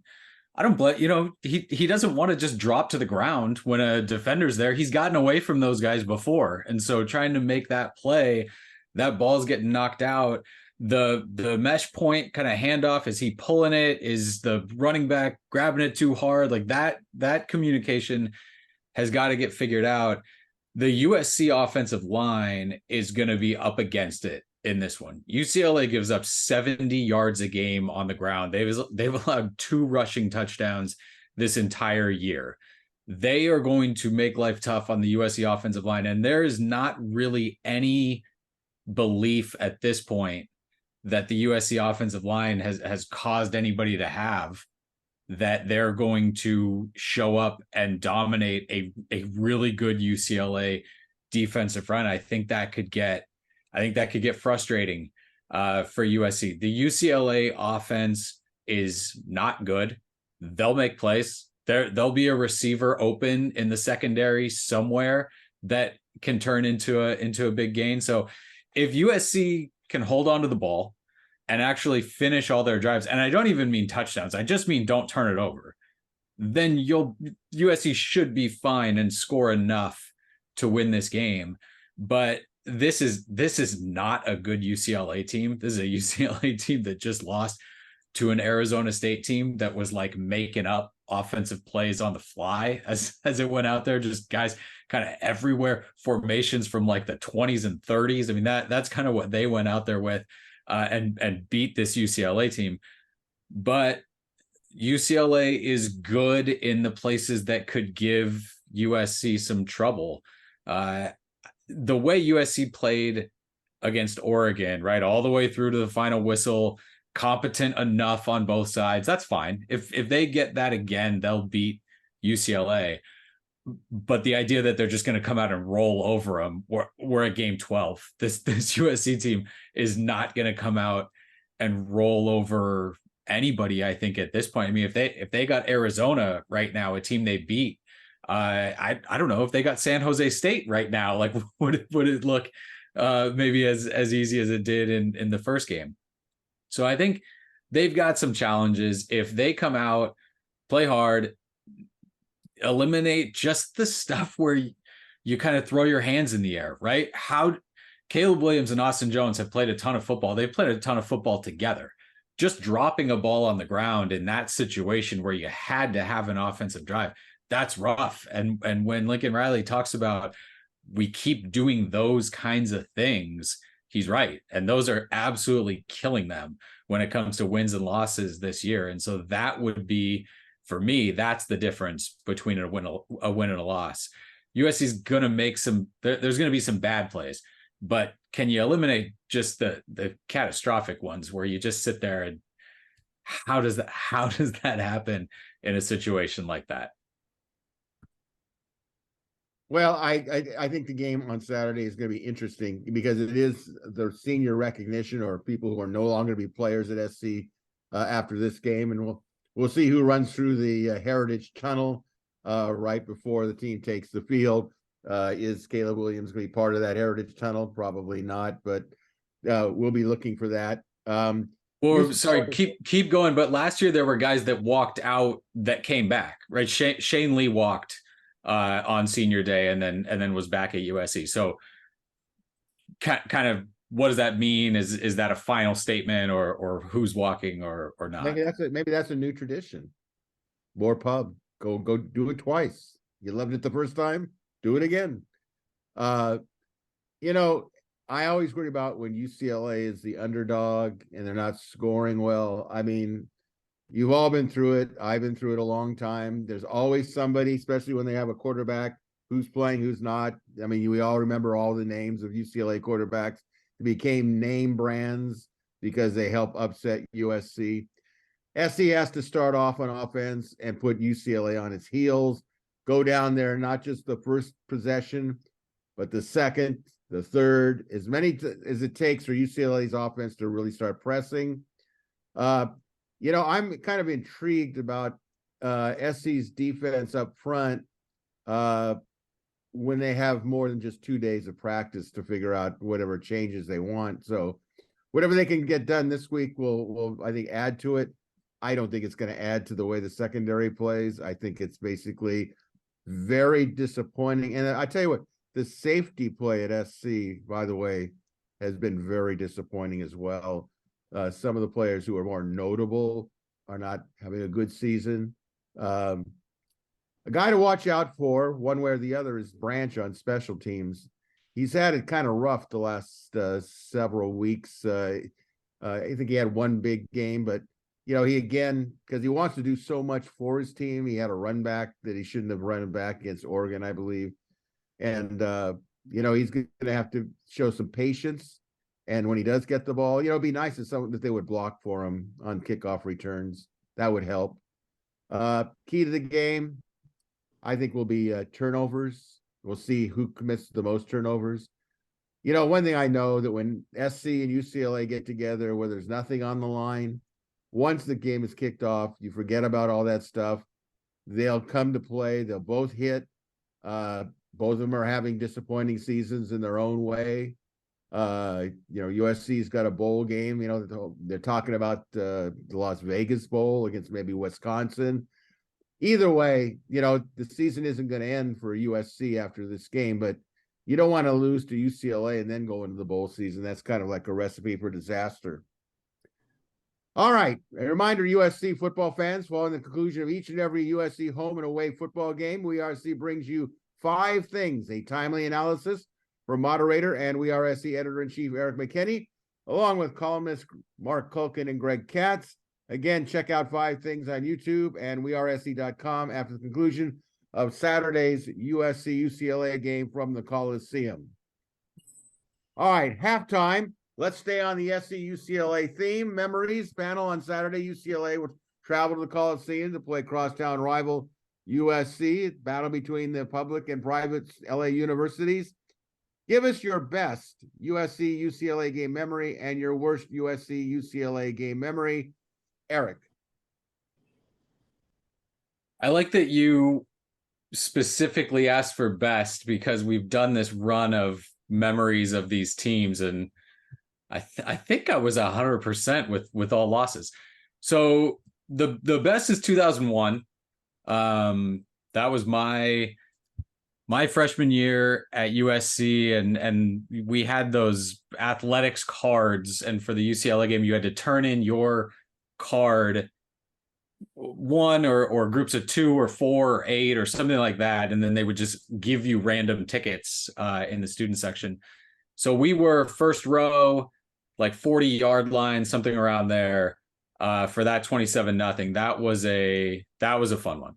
C: I don't blame, he doesn't want to just drop to the ground when a defender's there. He's gotten away from those guys before. And so trying to make that play, that ball's getting knocked out. The mesh point kind of handoff, is he pulling it? Is the running back grabbing it too hard? Like that communication has got to get figured out. The USC offensive line is going to be up against it in this one. UCLA gives up 70 yards a game on the ground. They've allowed 2 rushing touchdowns this entire year. They are going to make life tough on the USC offensive line, and there is not really any belief at this point that the USC offensive line has caused anybody to have that they're going to show up and dominate a really good UCLA defensive front. I think that could get frustrating for USC. The UCLA offense is not good. They'll make plays. There'll be a receiver open in the secondary somewhere that can turn into a big gain. So if USC can hold on to the ball and actually finish all their drives, and I don't even mean touchdowns, I just mean don't turn it over, then USC should be fine and score enough to win this game. But this is not a good UCLA team. This is a UCLA team that just lost to an Arizona State team that was like making up offensive plays on the fly as it went out there. Just guys kind of everywhere, formations from like the 20s and 30s. I mean, that's kind of what they went out there with and beat this UCLA team. But UCLA is good in the places that could give USC some trouble. The way USC played against Oregon, right, all the way through to the final whistle, competent enough on both sides, that's fine. If they get that again, they'll beat UCLA. But the idea that they're just going to come out and roll over them, we're at game 12. This USC team is not going to come out and roll over anybody, I think, at this point. I mean, if they got Arizona right now, a team they beat, I don't know if they got San Jose State right now, like would it look maybe as easy as it did in the first game. So I think they've got some challenges. If they come out, play hard, eliminate just the stuff where you kind of throw your hands in the air, right? How Caleb Williams and Austin Jones have played a ton of football. They've played a ton of football together. Just dropping a ball on the ground in that situation where you had to have an offensive drive, that's rough. And when Lincoln Riley talks about we keep doing those kinds of things, he's right. And those are absolutely killing them when it comes to wins and losses this year. And so that would be, for me, that's the difference between a win and a loss. USC is going to make there's going to be some bad plays, but can you eliminate just the catastrophic ones where you just sit there and how does that happen in a situation like that?
A: Well, I think the game on Saturday is going to be interesting because it is the senior recognition or people who are no longer going to be players at SC after this game, and we'll see who runs through the Heritage Tunnel right before the team takes the field. Is Caleb Williams going to be part of that Heritage Tunnel? Probably not, but we'll be looking for that.
C: Keep going. But last year there were guys that walked out that came back, right? Shane Lee walked on senior day and then was back at USC. So kind of what does that mean? Is that a final statement or who's walking or not?
A: Maybe that's a new tradition. More pub. Go do it twice. You loved it the first time, do it again. I always worry about when UCLA is the underdog and they're not scoring well. I mean, you've all been through it. I've been through it a long time. There's always somebody, especially when they have a quarterback who's playing, who's not. I mean, we all remember all the names of UCLA quarterbacks that became name brands because they help upset USC. SC has to start off on offense and put UCLA on its heels, go down there, not just the first possession, but the second, the third, as many as it takes for UCLA's offense to really start pressing. I'm kind of intrigued about SC's defense up front when they have more than just 2 days of practice to figure out whatever changes they want. So whatever they can get done this week will I think add to it. I don't think it's going to add to the way the secondary plays. I think it's basically very disappointing. And I tell you what, the safety play at SC, by the way, has been very disappointing as well. Some of the players who are more notable are not having a good season. A guy to watch out for, one way or the other, is Branch on special teams. He's had it kind of rough the last several weeks. I think he had one big game, but he again, because he wants to do so much for his team, he had a run back that he shouldn't have run back against Oregon, I believe. And he's going to have to show some patience. And when he does get the ball, it'd be nice if they would block for him on kickoff returns. That would help. Key to the game, I think, will be turnovers. We'll see who commits the most turnovers. One thing I know, that when SC and UCLA get together where there's nothing on the line, once the game is kicked off, you forget about all that stuff. They'll come to play. They'll both hit. Both of them are having disappointing seasons in their own way. USC's got a bowl game. They're talking about the Las Vegas Bowl against maybe Wisconsin. Either way, the season isn't going to end for USC after this game, but you don't want to lose to UCLA and then go into the bowl season. That's kind of like a recipe for disaster. All right. A reminder, USC football fans, following the conclusion of each and every USC home and away football game, WeAreSC brings you 5 things, a timely analysis from moderator and WeAreSC editor-in-chief Eric McKinney, along with columnists Mark Culkin and Greg Katz. Again, check out 5 things on YouTube and WeAreSC.com after the conclusion of Saturday's USC-UCLA game from the Coliseum. All right, halftime. Let's stay on the SC-UCLA theme. Memories panel on Saturday. UCLA would travel to the Coliseum to play crosstown rival USC, battle between the public and private LA universities. Give us your best USC-UCLA game memory and your worst USC-UCLA game memory. Eric.
C: I like that you specifically asked for best, because we've done this run of memories of these teams, and I think I was 100% with all losses. So the best is 2001. That was my freshman year at USC, and we had those athletics cards, and for the UCLA game, you had to turn in your card, 1 or groups of 2 or 4 or 8 or something like that, and then they would just give you random tickets in the student section. So we were first row, like 40-yard line, something around there, for that 27-0. That was a fun one.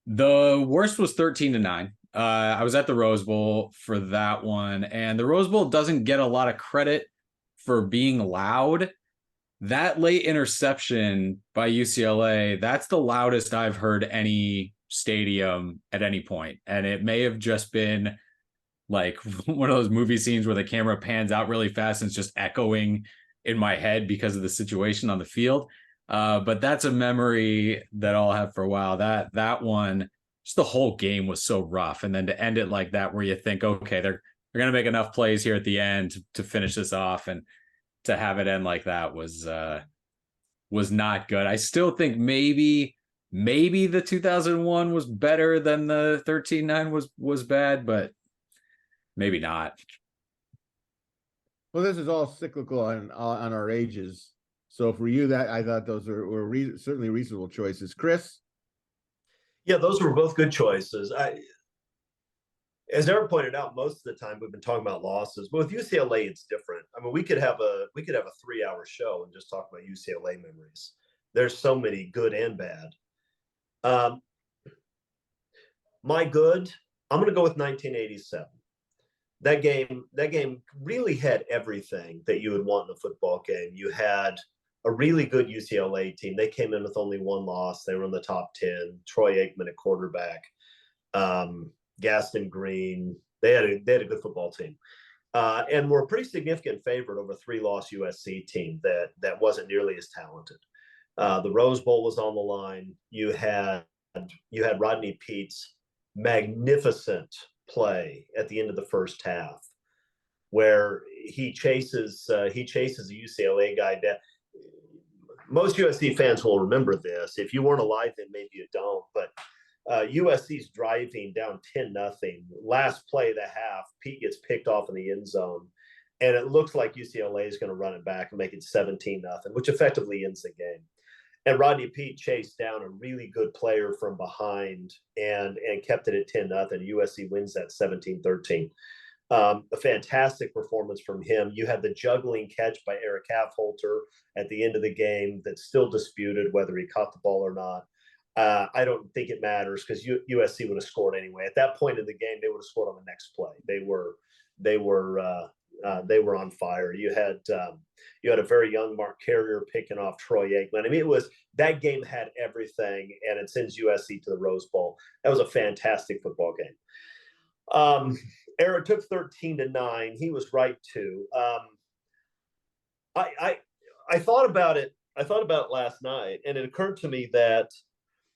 C: The worst was 13-9. I was at the Rose Bowl for that one, and the Rose Bowl doesn't get a lot of credit for being loud. That late interception by UCLA, that's the loudest I've heard any stadium at any point. And it may have just been like one of those movie scenes where the camera pans out really fast and it's just echoing in my head because of the situation on the field. But that's a memory that I'll have for a while. That one, just the whole game was so rough. And then to end it like that, where you think, okay, they're going to make enough plays here at the end to finish this off, and to have it end like that was not good. I still think maybe the 2001 was better than the 13-9 was bad, but maybe not.
A: Well, this is all cyclical on our ages. So for you, that I thought those were certainly reasonable choices. Chris?
D: Yeah, those were both good choices. As Eric pointed out, most of the time we've been talking about losses, but with UCLA, it's different. I mean, we could have a 3-hour show and just talk about UCLA memories. There's so many good and bad. My good, I'm going to go with 1987. That game really had everything that you would want in a football game. You had a really good UCLA team. They came in with only 1 loss. They were in the top 10. Troy Aikman at quarterback. Gaston Green. They had a good football team. And were a pretty significant favorite over a 3-loss USC team that wasn't nearly as talented. The Rose Bowl was on the line. You had Rodney Pete's magnificent play at the end of the first half, where he chases a UCLA guy down. Most USC fans will remember this. If you weren't alive then, maybe you don't. But USC's driving down 10-0. Last play of the half, Pete gets picked off in the end zone, and it looks like UCLA is going to run it back and make it 17-0, which effectively ends the game. And Rodney Peete chased down a really good player from behind and kept it at 10-0. USC wins that 17-13. A fantastic performance from him. You had the juggling catch by Eric Halfholter at the end of the game that's still disputed whether he caught the ball or not. I don't think it matters because USC would have scored anyway. At that point in the game, they would have scored on the next play. They were on fire. You had a very young Mark Carrier picking off Troy Aikman. I mean, that game had everything, and it sends USC to the Rose Bowl. That was a fantastic football game. Eric took 13-9. He was right too. I thought about it. I thought about it last night, and it occurred to me that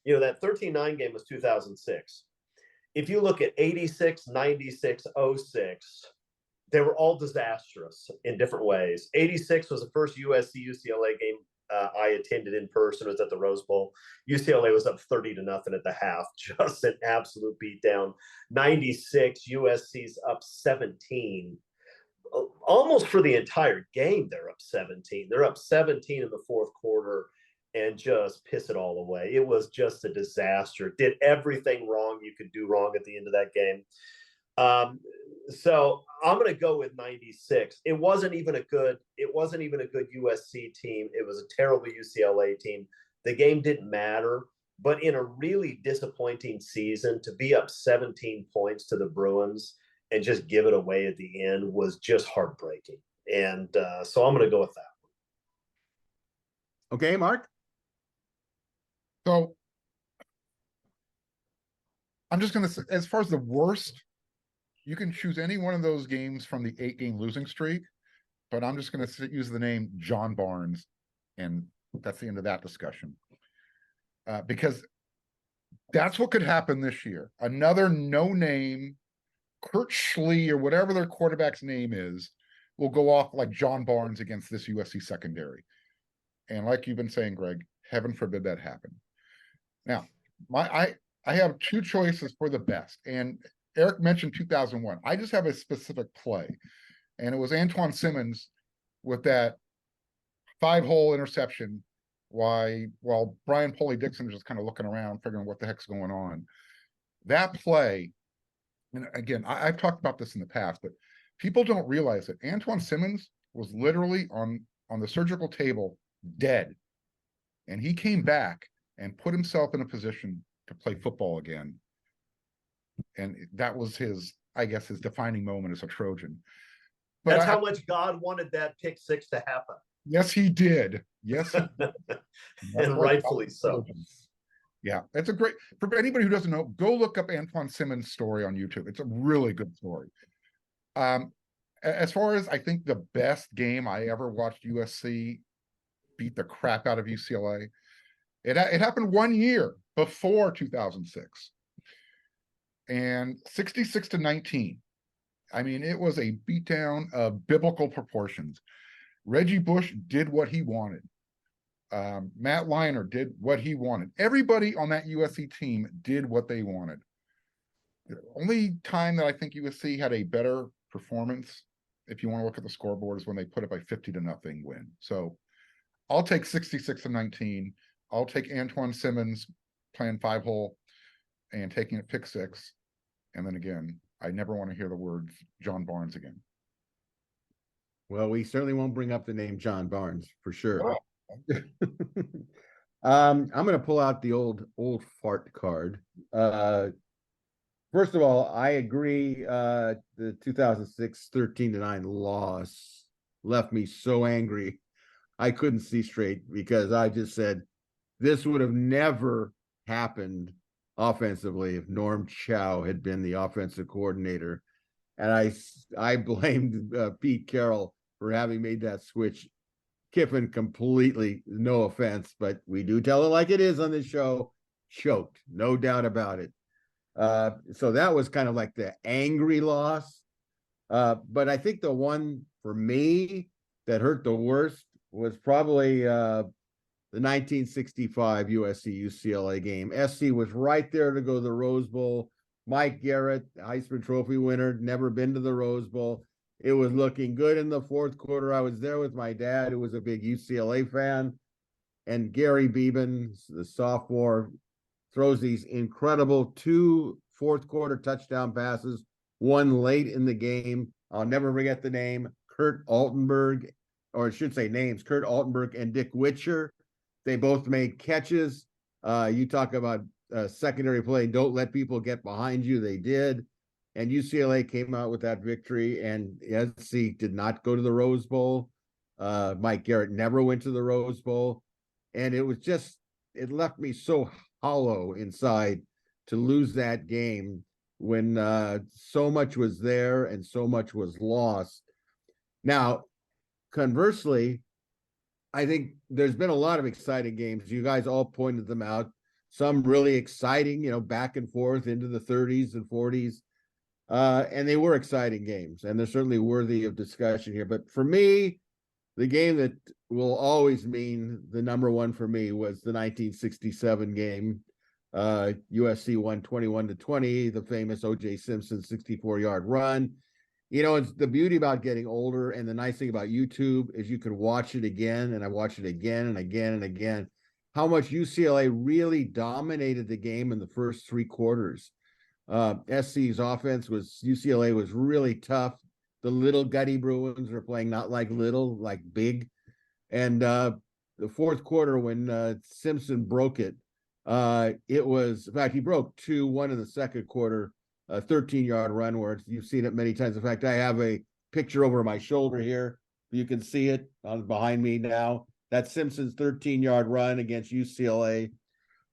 D: that 13-9 game was 2006. If you look at 86, 96, 06. They were all disastrous in different ways. 86 was the first USC-UCLA game I attended in person. It was at the Rose Bowl. UCLA was up 30-0 at the half, just an absolute beatdown. 96, USC's up 17. Almost for the entire game, they're up 17. They're up 17 in the fourth quarter and just piss it all away. It was just a disaster. Did everything wrong you could do wrong at the end of that game. So I'm going to go with 96. It wasn't even a good USC team. It was a terrible UCLA team. The game didn't matter, but in a really disappointing season, to be up 17 points to the Bruins and just give it away at the end was just heartbreaking. And so I'm going to go with that one.
A: Okay, Mark.
B: So I'm just going to say, as far as the worst, you can choose any one of those games from the 8-game losing streak, but I'm just going to use the name John Barnes, and that's the end of that discussion. Because that's what could happen this year. Another no-name, Kurt Schlee or whatever their quarterback's name is, will go off like John Barnes against this USC secondary. And like you've been saying, Greg, heaven forbid that happen. Now, I have two choices for the best, and Eric mentioned 2001. I just have a specific play, and it was Antoine Simmons with that 5-hole interception while Brian Poley-Dixon was just kind of looking around, figuring what the heck's going on. That play, and again, I've talked about this in the past, but people don't realize it. Antoine Simmons was literally on the surgical table, dead. And he came back and put himself in a position to play football again. And that was his defining moment as a Trojan. But
D: that's how much God wanted that pick six to happen.
B: Yes, he did. Yes, he did.
D: And rightfully so.
B: Yeah, it's a great, for anybody who doesn't know, go look up Antoine Simmons' story on YouTube. It's a really good story. As far as I think the best game I ever watched USC beat the crap out of UCLA, it happened 1 year before 2006. And 66-19. I mean, it was a beatdown of biblical proportions. Reggie Bush did what he wanted. Matt Leinart did what he wanted. Everybody on that USC team did what they wanted. The only time that I think USC had a better performance, if you want to look at the scoreboard, is when they put it by 50-0 win. So I'll take 66-19. I'll take Antoine Simmons playing 5-hole and taking it pick six. And then again, I never want to hear the words John Barnes again.
A: Well, we certainly won't bring up the name John Barnes for sure.
B: Oh.
A: I'm going to pull out the old fart card. First of all, I agree. The 2006 13-9 loss left me so angry. I couldn't see straight because I just said this would have never happened offensively if Norm Chow had been the offensive coordinator. And I blamed Pete Carroll for having made that switch. Kiffin completely, no offense, but we do tell it like it is on this show, choked, no doubt about it. So that was kind of like the angry loss. But I think the one for me that hurt the worst was probably the 1965 USC UCLA game. SC was right there to go to the Rose Bowl. Mike Garrett, Heisman Trophy winner, never been to the Rose Bowl. It was looking good in the fourth quarter. I was there with my dad, who was a big UCLA fan. And Gary Beeben, the sophomore, throws these incredible 2 fourth quarter touchdown passes, one late in the game. I'll never forget the name, Kurt Altenberg, or I should say names, Kurt Altenberg and Dick Witcher. They both made catches. You talk about secondary play. Don't let people get behind you. They did. And UCLA came out with that victory. And SC did not go to the Rose Bowl. Mike Garrett never went to the Rose Bowl. And it was just, it left me so hollow inside to lose that game when so much was there and so much was lost. Now, conversely, I think there's been a lot of exciting games. You guys all pointed them out. Some really exciting, back and forth into the 30s and 40s. And they were exciting games, and they're certainly worthy of discussion here. But for me, the game that will always mean the number one for me was the 1967 game. USC won 21-20, the famous O.J. Simpson 64-yard run. It's the beauty about getting older, and the nice thing about YouTube is you can watch it again, and I watched it again and again and again, how much UCLA really dominated the game in the first 3 quarters. SC's offense UCLA was really tough. The little gutty Bruins were playing not like little, like big. And the fourth quarter when Simpson broke it, it was, in fact, he broke 2-1 in the second quarter, a 13-yard run where you've seen it many times. In fact, I have a picture over my shoulder here. You can see it behind me now. That's Simpson's 13-yard run against UCLA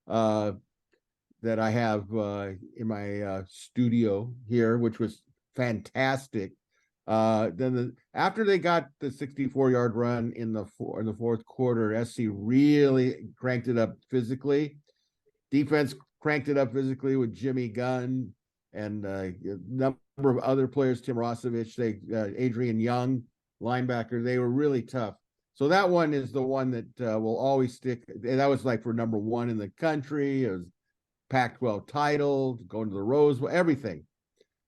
A: that I have in my studio here, which was fantastic. Then after they got the 64-yard run in the fourth quarter, SC really cranked it up physically. Defense cranked it up physically with Jimmy Gunn and a number of other players, Tim Rosevich, Adrian Young, linebacker. They were really tough. So that one is the one that will always stick. And that was like for number one in the country. It was Pac-12 title, going to the Rose Bowl, everything.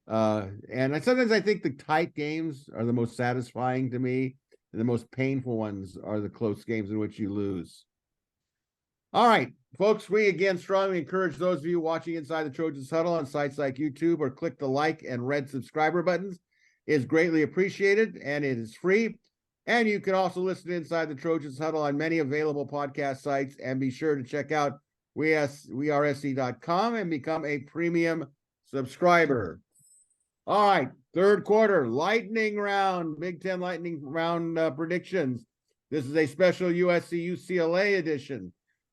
A: And sometimes I think the tight games are the most satisfying to me, and the most painful ones are the close games in which you lose. All right, folks, we again strongly encourage those of you watching Inside the Trojans Huddle on sites like YouTube or click the like and red subscriber buttons. It is greatly appreciated, and it is free. And you can also listen to Inside the Trojans Huddle on many available podcast sites, and be sure to check out WeAreSC.com and become a premium subscriber. All right, third quarter, lightning round, Big Ten lightning round predictions. This is a special USC-UCLA edition.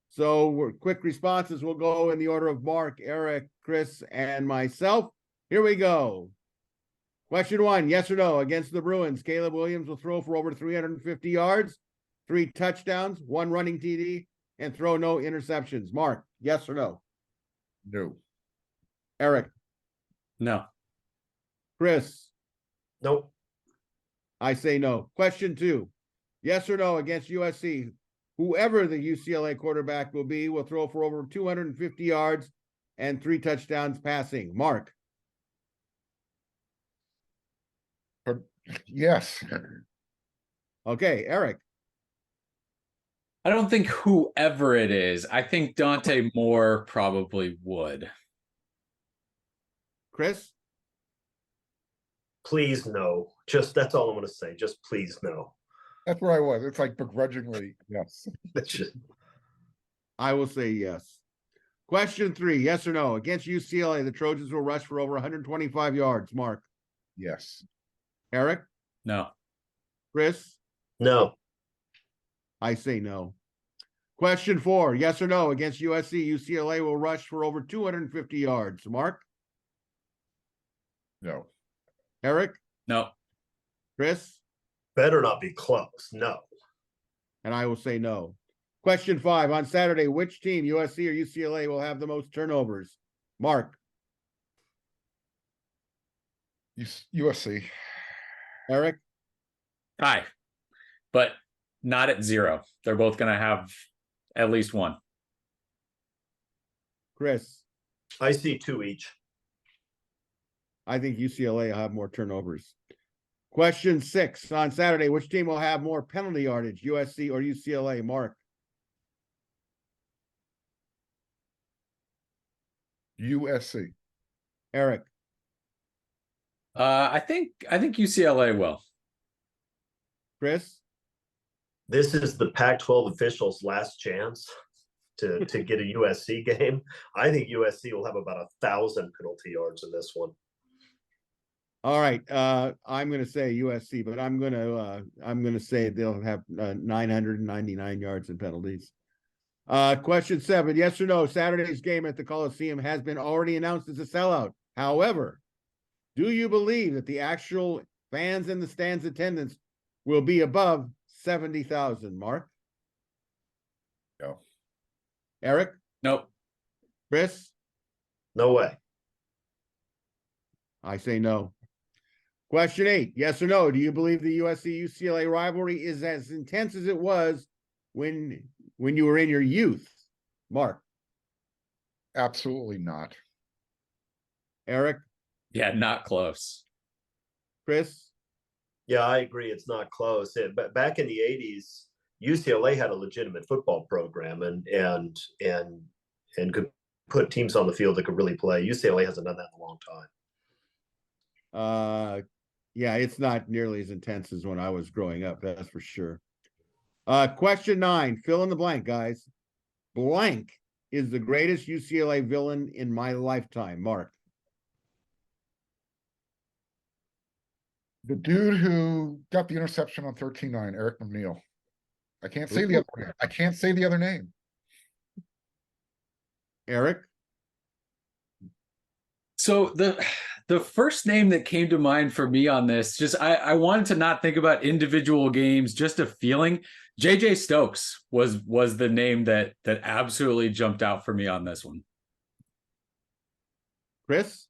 A: So quick responses will go in the order of Mark, Eric, Chris, and myself. Here we go. Question 1, yes or no? Against the Bruins, Caleb Williams will throw for over 350 yards, 3 touchdowns, 1 running TD, and throw no interceptions. Mark, yes or no?
B: No.
A: Eric?
C: No.
A: Chris?
D: Nope.
A: I say no. Question 2, yes or no? Against USC, whoever the UCLA quarterback will be will throw for over 250 yards and 3 touchdowns passing. Mark?
B: Yes.
A: Okay, Eric?
C: I don't think whoever it is. I think Dante Moore probably would.
A: Chris?
D: Please no. Just that's all I'm going to say. Just please no.
B: That's where I was. It's like begrudgingly, yes.
D: That's just
A: I will say yes. Question 3, yes or no? Against UCLA, the Trojans will rush for over 125 yards. Mark?
B: Yes.
A: Eric?
C: No.
A: Chris?
D: no.
A: I say no. Question 4, yes or no? Against USC, UCLA will rush for over 250 yards. Mark?
B: No.
A: Eric?
C: No.
A: Chris?
D: Better not be close. No.
A: And I will say no. Question 5, on Saturday, which team, USC or UCLA, will have the most turnovers? Mark?
B: USC.
A: Eric,
C: High, but not at 0. They're both going to have at least one.
A: Chris,
D: I see 2 each.
A: I think UCLA will have more turnovers. Question 6 on Saturday, which team will have more penalty yardage, USC or UCLA? Mark,
B: USC.
A: Eric,
C: I think UCLA will.
A: Chris,
D: This is the Pac-12 officials' last chance to get a USC game. I think USC will have about 1,000 penalty yards in this one.
A: all right. I'm going to say USC, but I'm going to say they'll have 999 yards in penalties. Question 7, yes or no? Saturday's game at the Coliseum has been already announced as a sellout. However, do you believe that the actual fans in the stands attendance will be above 70,000? Mark,
B: No.
A: Eric,
C: Nope.
A: Chris,
D: No way.
A: I say no. Question 8, yes or no? Do you believe the USC-UCLA rivalry is as intense as it was when you were in your youth? Mark,
B: Absolutely not.
A: Eric,
C: Yeah, not close.
A: Chris,
D: Yeah, I agree. It's not close. But back in the 80s, UCLA had a legitimate football program and could put teams on the field that could really play. UCLA hasn't done that in a long time.
A: Yeah, it's not nearly as intense as when I was growing up, that's for sure. Question 9, fill in the blank, guys. Blank is the greatest UCLA villain in my lifetime. Mark,
B: The dude who got the interception on 13-9, Eric McNeil. I can't say the other name. I can't say the other name.
A: Eric,
C: So the first name that came to mind for me on this, just I wanted to not think about individual games, just a feeling. JJ Stokes was the name that absolutely jumped out for me on this one.
A: Chris,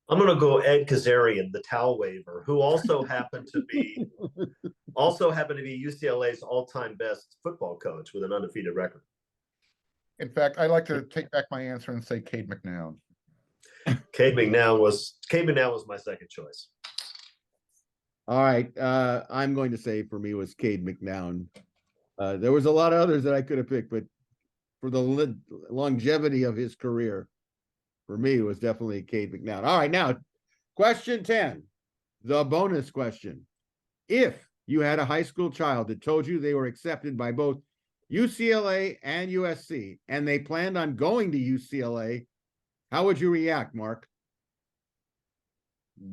D: I'm going to go Ed Kazarian, the towel waver, who also happened to be UCLA's all-time best football coach with an undefeated record.
B: In fact, I'd like to take back my answer and say Cade McNown.
D: Cade McNown was my second choice.
A: all right. I'm going to say for me was Cade McNown. There was a lot of others that I could have picked, but for the longevity of his career, for me, it was definitely Cade McNown. All right, now, question 10, the bonus question. If you had a high school child that told you they were accepted by both UCLA and USC, and they planned on going to UCLA, how would you react, Mark?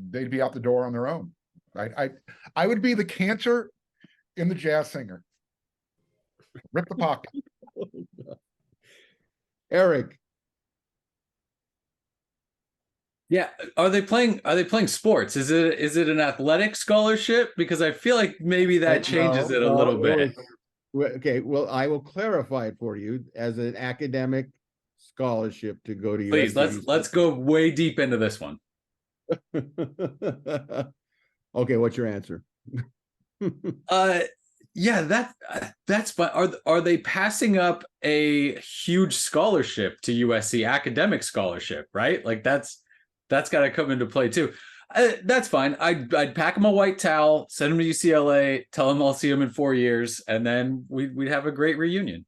B: They'd be out the door on their own. I would be the cancer in the jazz singer. Rip the pocket.
A: Eric,
C: Yeah, are they playing sports? Is it an athletic scholarship? Because I feel like maybe that changes it a little bit.
A: Okay, well, I will clarify it for you as an academic scholarship to go to
C: Please,
A: USC.
C: let's go way deep into this one.
A: Okay, what's your answer?
C: Yeah, that's fine. Are they passing up a huge scholarship to USC, academic scholarship, right? Like that's got to come into play too. That's fine. I'd pack him a white towel, send him to UCLA, tell him I'll see him in 4 years, and then we'd have a great reunion.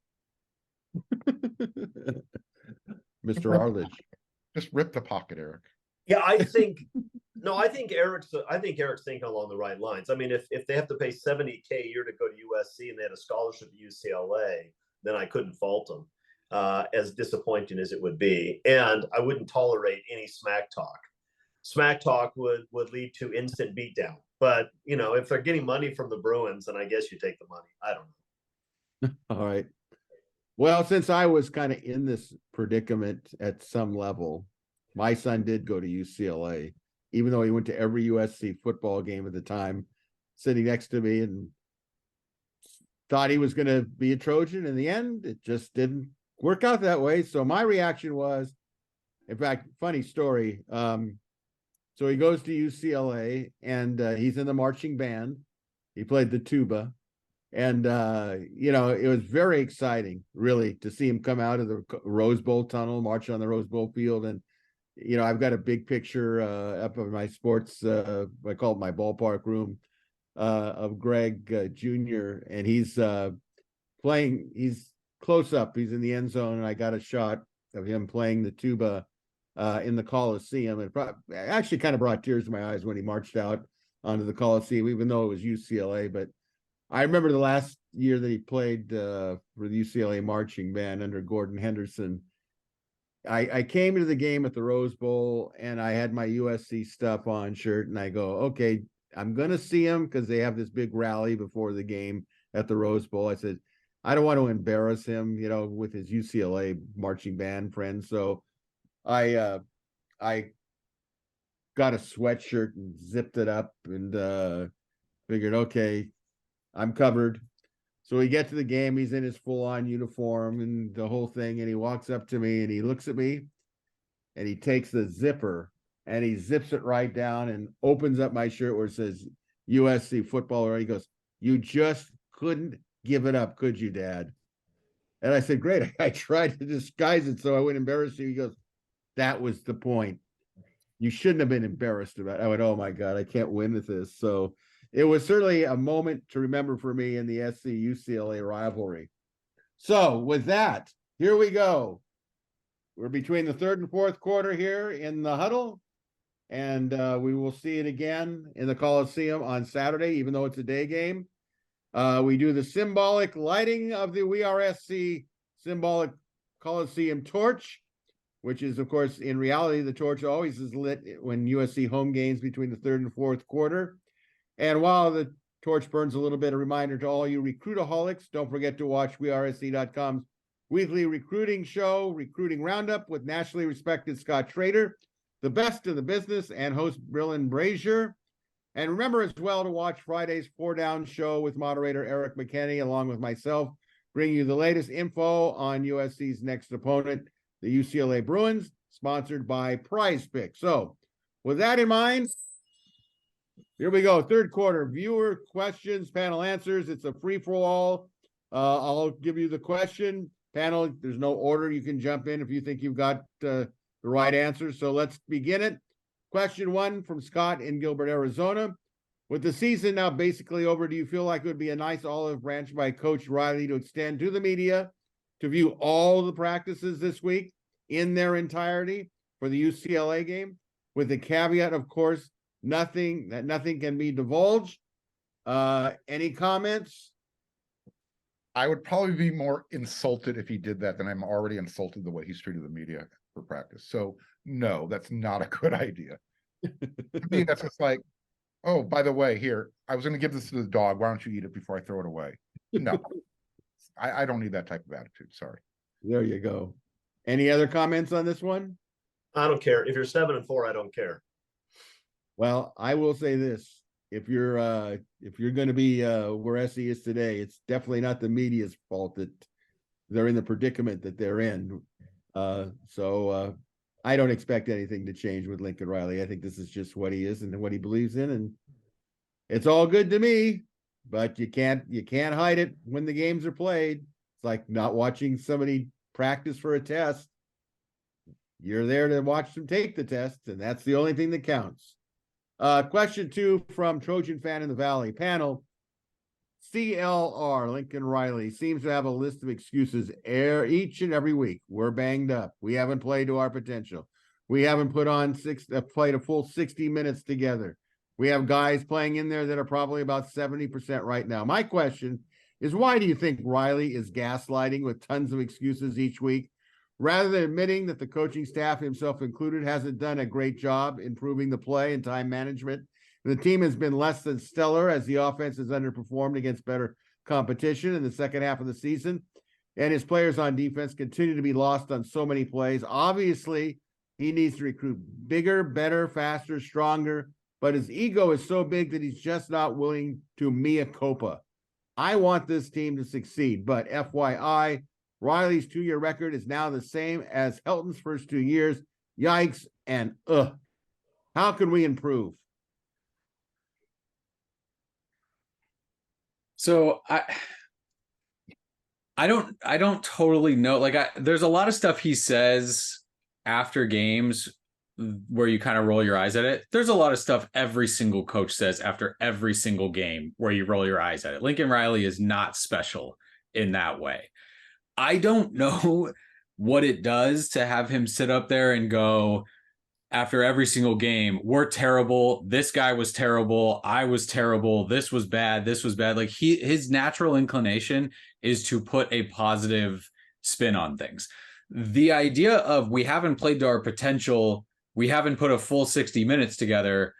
A: Mr. Arledge.
B: Just rip the pocket, Eric.
D: Yeah, I think Eric's thinking along the right lines. I mean, if they have to pay $70K a year to go to USC and they had a scholarship at UCLA, then I couldn't fault them, as disappointing as it would be. And I wouldn't tolerate any smack talk. Smack talk would lead to instant beatdown. But if they're getting money from the Bruins, then I guess you take the money. I don't know.
A: All right. Well, since I was kind of in this predicament at some level, my son did go to UCLA, even though he went to every USC football game at the time, sitting next to me, and thought he was going to be a Trojan. In the end, it just didn't work out that way. So my reaction was, in fact, funny story. So he goes to UCLA, and he's in the marching band. He played the tuba. And, it was very exciting, really, to see him come out of the Rose Bowl tunnel, march on the Rose Bowl field. And, I've got a big picture up of my sports, I call it my ballpark room, of Greg Jr. And he's playing, he's close up. He's in the end zone. And I got a shot of him playing the tuba in the Coliseum. It actually kind of brought tears to my eyes when he marched out onto the Coliseum, even though it was UCLA. But I remember the last year that he played for the UCLA marching band under Gordon Henderson. I came to the game at the Rose Bowl, and I had my USC stuff on shirt, and I go, okay, I'm going to see him because they have this big rally before the game at the Rose Bowl. I said, I don't want to embarrass him, with his UCLA marching band friends. So I got a sweatshirt and zipped it up and figured, okay, I'm covered. So we get to the game. He's in his full-on uniform and the whole thing. And he walks up to me and he looks at me and he takes the zipper and he zips it right down and opens up my shirt where it says USC footballer. He goes, "You just couldn't give it up, could you, Dad?" And I said, "Great. I tried to disguise it so I wouldn't embarrass you." He goes, "That was the point. You shouldn't have been embarrassed about it." I went, "Oh my God, I can't win with this." So it was certainly a moment to remember for me in the SC UCLA rivalry. So with that, here we go. We're between the third and fourth quarter here in the huddle, and we will see it again in the Coliseum on Saturday, even though it's a day game. We do the symbolic lighting of the WeAreSC symbolic Coliseum torch, which is, of course, in reality, the torch always is lit when USC home games between the third and fourth quarter. And while the torch burns a little bit, a reminder to all you recruitaholics, don't forget to watch WeAreSC.com's weekly recruiting show, Recruiting Roundup, with nationally respected Scott Trader, the best in the business, and host Brillen Brazier. And remember as well to watch Friday's 4 Down show with moderator Eric McKinney, along with myself, bringing you the latest info on USC's next opponent, the UCLA Bruins, sponsored by Prize Pick. So with that in mind, here we go. Third quarter, viewer questions, panel answers. It's a free-for-all. I'll give you the question. Panel, there's no order. You can jump in if you think you've got the right answer. So let's begin it. Question 1 from Scott in Gilbert, Arizona. With the season now basically over, do you feel like it would be a nice olive branch by Coach Riley to extend to the media to view all the practices this week in their entirety for the UCLA game, with the caveat, of course, nothing can be divulged? Any comments?
B: I would probably be more insulted if he did that than I'm already insulted the way he's treated the media for practice. So no, that's not a good idea. To me, that's just like, oh, by the way, here, I was going to give this to the dog. Why don't you eat it before I throw it away? No, I don't need that type of attitude. Sorry.
A: There you go. Any other comments on this one?
D: I don't care. If you're 7-4, I don't care.
A: Well, I will say this. If you're going to be where SC is today, it's definitely not the media's fault that they're in the predicament that they're in. So I don't expect anything to change with Lincoln Riley. I think this is just what he is and what he believes in, and it's all good to me. But you can't hide it when the games are played. It's like not watching somebody practice for a test. You're there to watch them take the test, and that's the only thing that counts. Question 2 from Trojan Fan in the Valley. Panel, CLR, Lincoln Riley, seems to have a list of excuses each and every week. We're banged up. We haven't played to our potential. We haven't played a full 60 minutes together. We have guys playing in there that are probably about 70% right now. My question is, why do you think Riley is gaslighting with tons of excuses each week, rather than admitting that the coaching staff, himself included, hasn't done a great job improving the play and time management? The team has been less than stellar as the offense has underperformed against better competition in the second half of the season, and his players on defense continue to be lost on so many plays. Obviously, he needs to recruit bigger, better, faster, stronger, but his ego is so big that he's just not willing to mea culpa. I want this team to succeed, but FYI, Riley's 2-year record is now the same as Helton's first 2 years. Yikes and ugh. How can we improve?
C: So I don't totally know. Like there's a lot of stuff he says after games where you kind of roll your eyes at it. There's a lot of stuff every single coach says after every single game where you roll your eyes at it. Lincoln Riley is not special in that way. I don't know what it does to have him sit up there and go after every single game, we're terrible. This guy was terrible. I was terrible. This was bad. This was bad. Like his natural inclination is to put a positive spin on things. The idea of we haven't played to our potential, we haven't put a full 60 minutes together,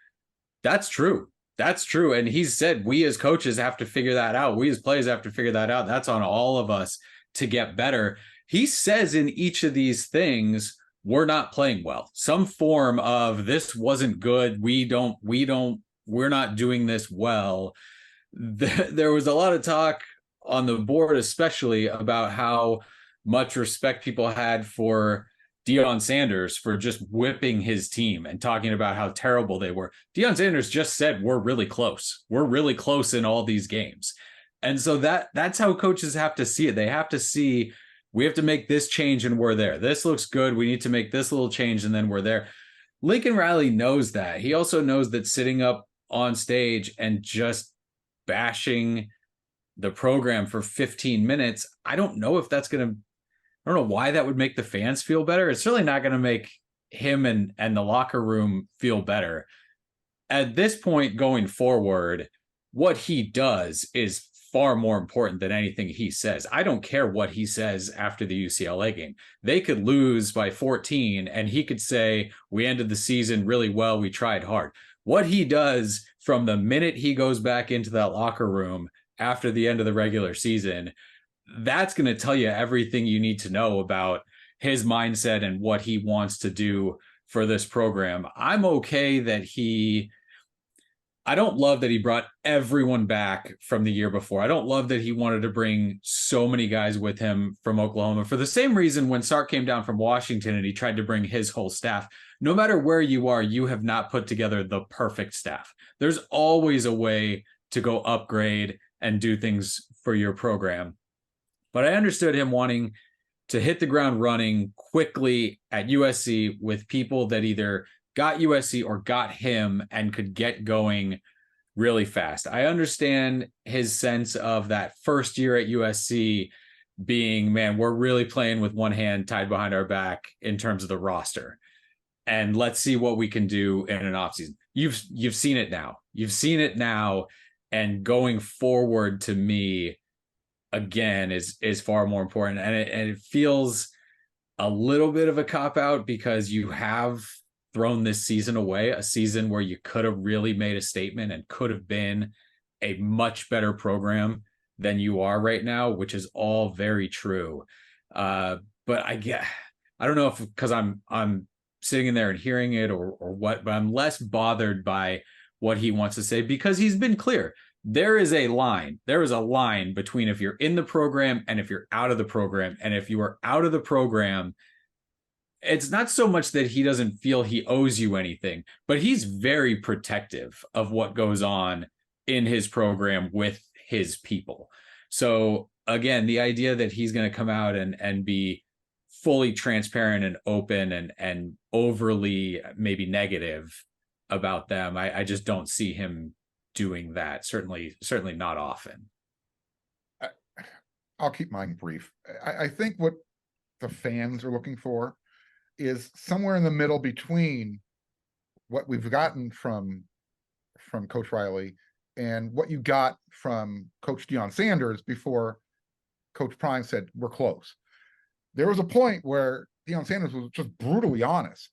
C: that's true. That's true. And he's said we as coaches have to figure that out. We as players have to figure that out. That's on all of us to get better. He says in each of these things, we're not playing well. Some form of this wasn't good. We're not doing this well. There was a lot of talk on the board, especially about how much respect people had for Deion Sanders for just whipping his team and talking about how terrible they were. Deion Sanders just said, we're really close. We're really close in all these games. And so that's how coaches have to see it. They have to see, we have to make this change and we're there. This looks good. We need to make this little change and then we're there. Lincoln Riley knows that. He also knows that sitting up on stage and just bashing the program for 15 minutes, I don't know if that's going to, I don't know why that would make the fans feel better. It's certainly not going to make him and the locker room feel better. At this point going forward, what he does is far more important than anything he says. I don't care what he says after the UCLA game. They could lose by 14 and he could say, we ended the season really well. We tried hard. What he does from the minute he goes back into that locker room after the end of the regular season, that's going to tell you everything you need to know about his mindset and what he wants to do for this program. I'm okay that I don't love that he brought everyone back from the year before. I don't love that he wanted to bring so many guys with him from Oklahoma for the same reason when Sark came down from Washington and he tried to bring his whole staff. No matter where you are, you have not put together the perfect staff. There's always a way to go upgrade and do things for your program. But I understood him wanting to hit the ground running quickly at USC with people that either got USC or got him and could get going really fast. I understand his sense of that first year at USC being, man, we're really playing with one hand tied behind our back in terms of the roster. And let's see what we can do in an offseason. You've seen it now. You've seen it now. And going forward to me, again, is far more important. And it feels a little bit of a cop-out because you have thrown this season away, a season where you could have really made a statement and could have been a much better program than you are right now, which is all very true. But I don't know if because I'm sitting in there and hearing it or what, but I'm less bothered by what he wants to say because he's been clear. There is a line between if you're in the program and if you're out of the program. And if you are out of the program, it's not so much that he doesn't feel he owes you anything, but he's very protective of what goes on in his program with his people. So again, the idea that he's going to come out and be fully transparent and open and overly maybe negative about them, I just don't see him doing that. Certainly not often.
B: I'll keep mine brief. I think what the fans are looking for is somewhere in the middle between what we've gotten from Coach Riley and what you got from Coach Deion Sanders before Coach Prime said, we're close. There was a point where Deion Sanders was just brutally honest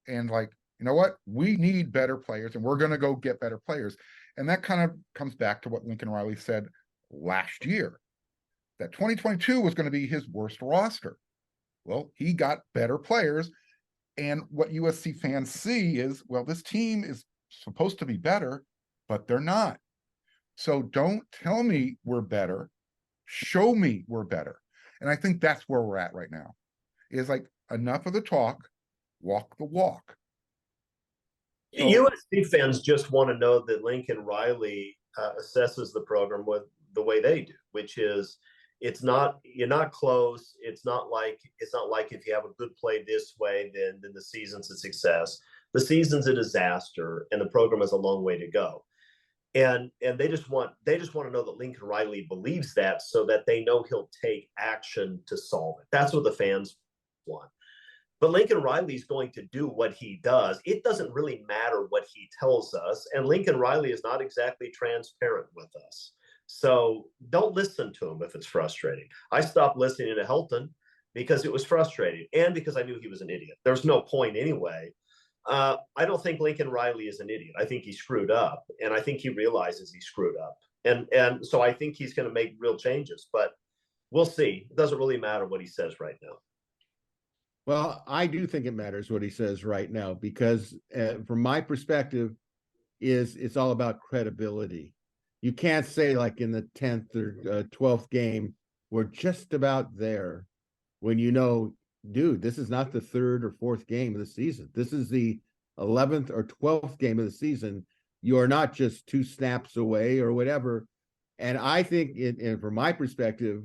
B: and like, you know what? We need better players and we're going to go get better players. And that kind of comes back to what Lincoln Riley said last year, that 2022 was going to be his worst roster. Well, he got better players. And what USC fans see is, well, this team is supposed to be better, but they're not. So don't tell me we're better. Show me we're better. And I think that's where we're at right now. Is like enough of the talk, walk the walk. So-
D: USC fans just want to know that Lincoln Riley assesses the program with the way they do, which is you're not close. It's not like if you have a good play this way, then the season's a success. The season's a disaster, and the program has a long way to go. And they just want to know that Lincoln Riley believes that, so that they know he'll take action to solve it. That's what the fans want. But Lincoln Riley's going to do what he does. It doesn't really matter what he tells us. And Lincoln Riley is not exactly transparent with us. So don't listen to him if it's frustrating. I stopped listening to Helton because it was frustrating, and because I knew he was an idiot. There's no point anyway. I don't think Lincoln Riley is an idiot. I think he screwed up, and I think he realizes he screwed up. And so I think he's going to make real changes, but we'll see. It doesn't really matter what he says right now.
A: Well, I do think it matters what he says right now, because from my perspective, it's all about credibility. You can't say, like, in the 10th or 12th game, we're just about there, when you know, dude, this is not the 3rd or 4th game of the season. This is the 11th or 12th game of the season. You are not just 2 snaps away or whatever. And I think, and from my perspective,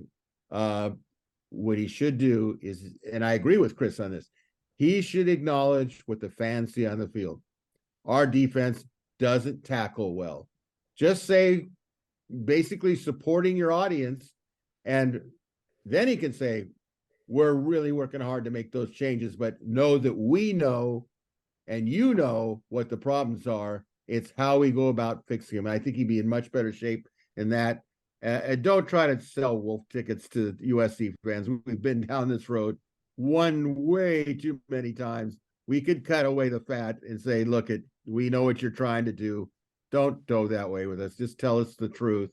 A: what he should do is, and I agree with Chris on this, he should acknowledge what the fans see on the field. Our defense doesn't tackle well. Just say, basically supporting your audience, and then he can say, we're really working hard to make those changes, but know that we know, and you know what the problems are. It's how we go about fixing them. I think he'd be in much better shape in that. And don't try to sell wolf tickets to USC fans. We've been down this road way too many times. We could cut away the fat and say, look, we know what you're trying to do. Don't go that way with us. Just tell us the truth.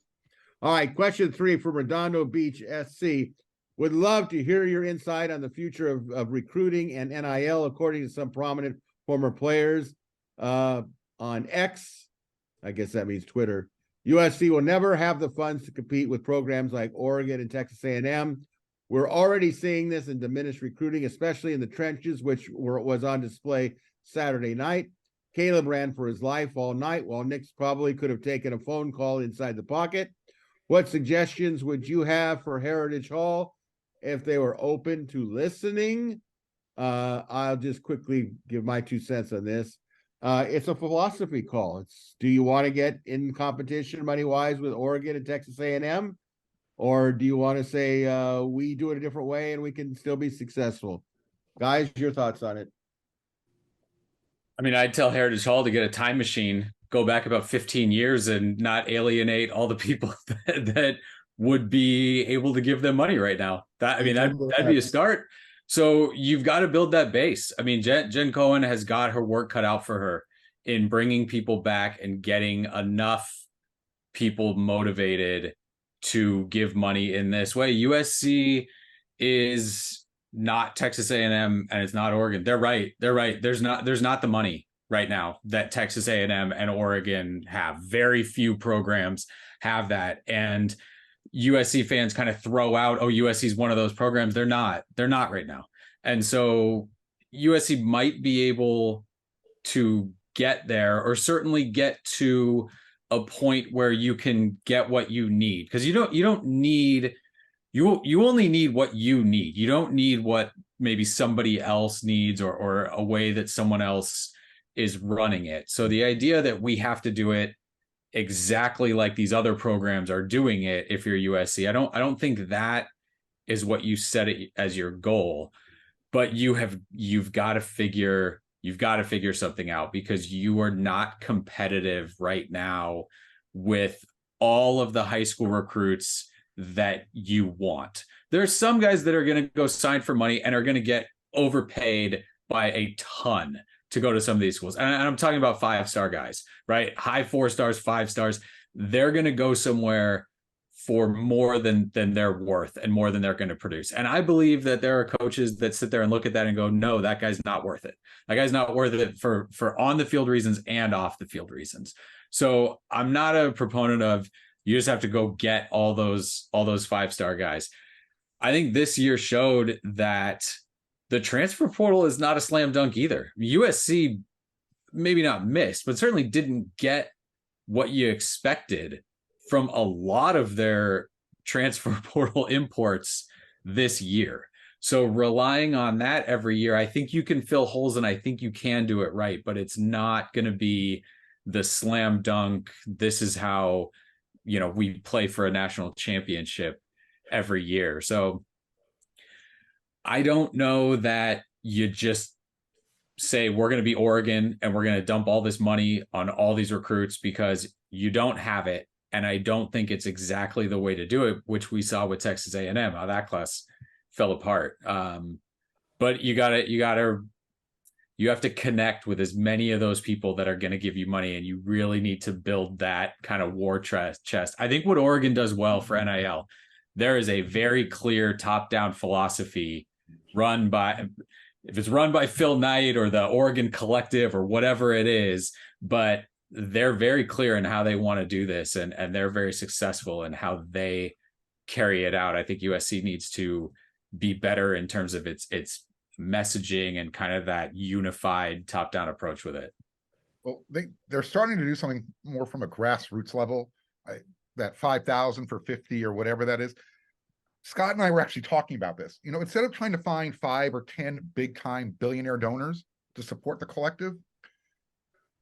A: All right, question 3 from Redondo Beach SC. Would love to hear your insight on the future of recruiting and NIL, according to some prominent former players on X. I guess that means Twitter. USC will never have the funds to compete with programs like Oregon and Texas A&M. We're already seeing this in diminished recruiting, especially in the trenches, which was on display Saturday night. Caleb ran for his life all night, while Nick's probably could have taken a phone call inside the pocket. What suggestions would you have for Heritage Hall if they were open to listening? I'll just quickly give my 2 cents on this. It's a philosophy call. Do you want to get in competition money-wise with Oregon and Texas A&M? Or do you want to say we do it a different way and we can still be successful? Guys, your thoughts on it?
C: I mean, I'd tell Heritage Hall to get a time machine, go back about 15 years and not alienate all the people that would be able to give them money right now. That'd be a start. So you've got to build that base. I mean, Jen Cohen has got her work cut out for her in bringing people back and getting enough people motivated to give money in this way. USC is not Texas A&M and it's not Oregon. They're right. There's not the money right now that Texas A&M and Oregon have. Very few programs have that. And USC fans kind of throw out, oh, USC is one of those programs. They're not right now. And so USC might be able to get there, or certainly get to a point where you can get what you need. Because you only need what you need. You don't need what maybe somebody else needs, or a way that someone else is running it. So the idea that we have to do it exactly like these other programs are doing it, if you're USC, I don't think that is what you set it as your goal. But you've got to figure something out, because you are not competitive right now with all of the high school recruits that you want. There's some guys that are going to go sign for money and are going to get overpaid by a ton to go to some of these schools. And I'm talking about 5-star guys, right? High 4 stars, 5 stars. They're going to go somewhere for more than they're worth and more than they're going to produce. And I believe that there are coaches that sit there and look at that and go, no, that guy's not worth it. That guy's not worth it for on the field reasons and off the field reasons. So I'm not a proponent of you just have to go get all those 5-star guys. I think this year showed that the transfer portal is not a slam dunk either. USC maybe not missed, but certainly didn't get what you expected from a lot of their transfer portal imports this year. So relying on that every year, I think you can fill holes and I think you can do it right, but it's not going to be the slam dunk. This is how, we play for a national championship every year. So I don't know that you just say we're going to be Oregon and we're going to dump all this money on all these recruits, because you don't have it. And I don't think it's exactly the way to do it, which we saw with Texas A&M, how that class fell apart. But you have to connect with as many of those people that are going to give you money, and you really need to build that kind of war chest. I think what Oregon does well for NIL, there is a very clear top-down philosophy if it's run by Phil Knight or the Oregon Collective or whatever it is, but they're very clear in how they want to do this, and they're very successful in how they carry it out. I think USC needs to be better in terms of its messaging and kind of that unified top-down approach with it.
B: Well, they're starting to do something more from a grassroots level. That 5,000 for 50 or whatever that is. Scott and I were actually talking about this. Instead of trying to find 5 or 10 big-time billionaire donors to support the collective,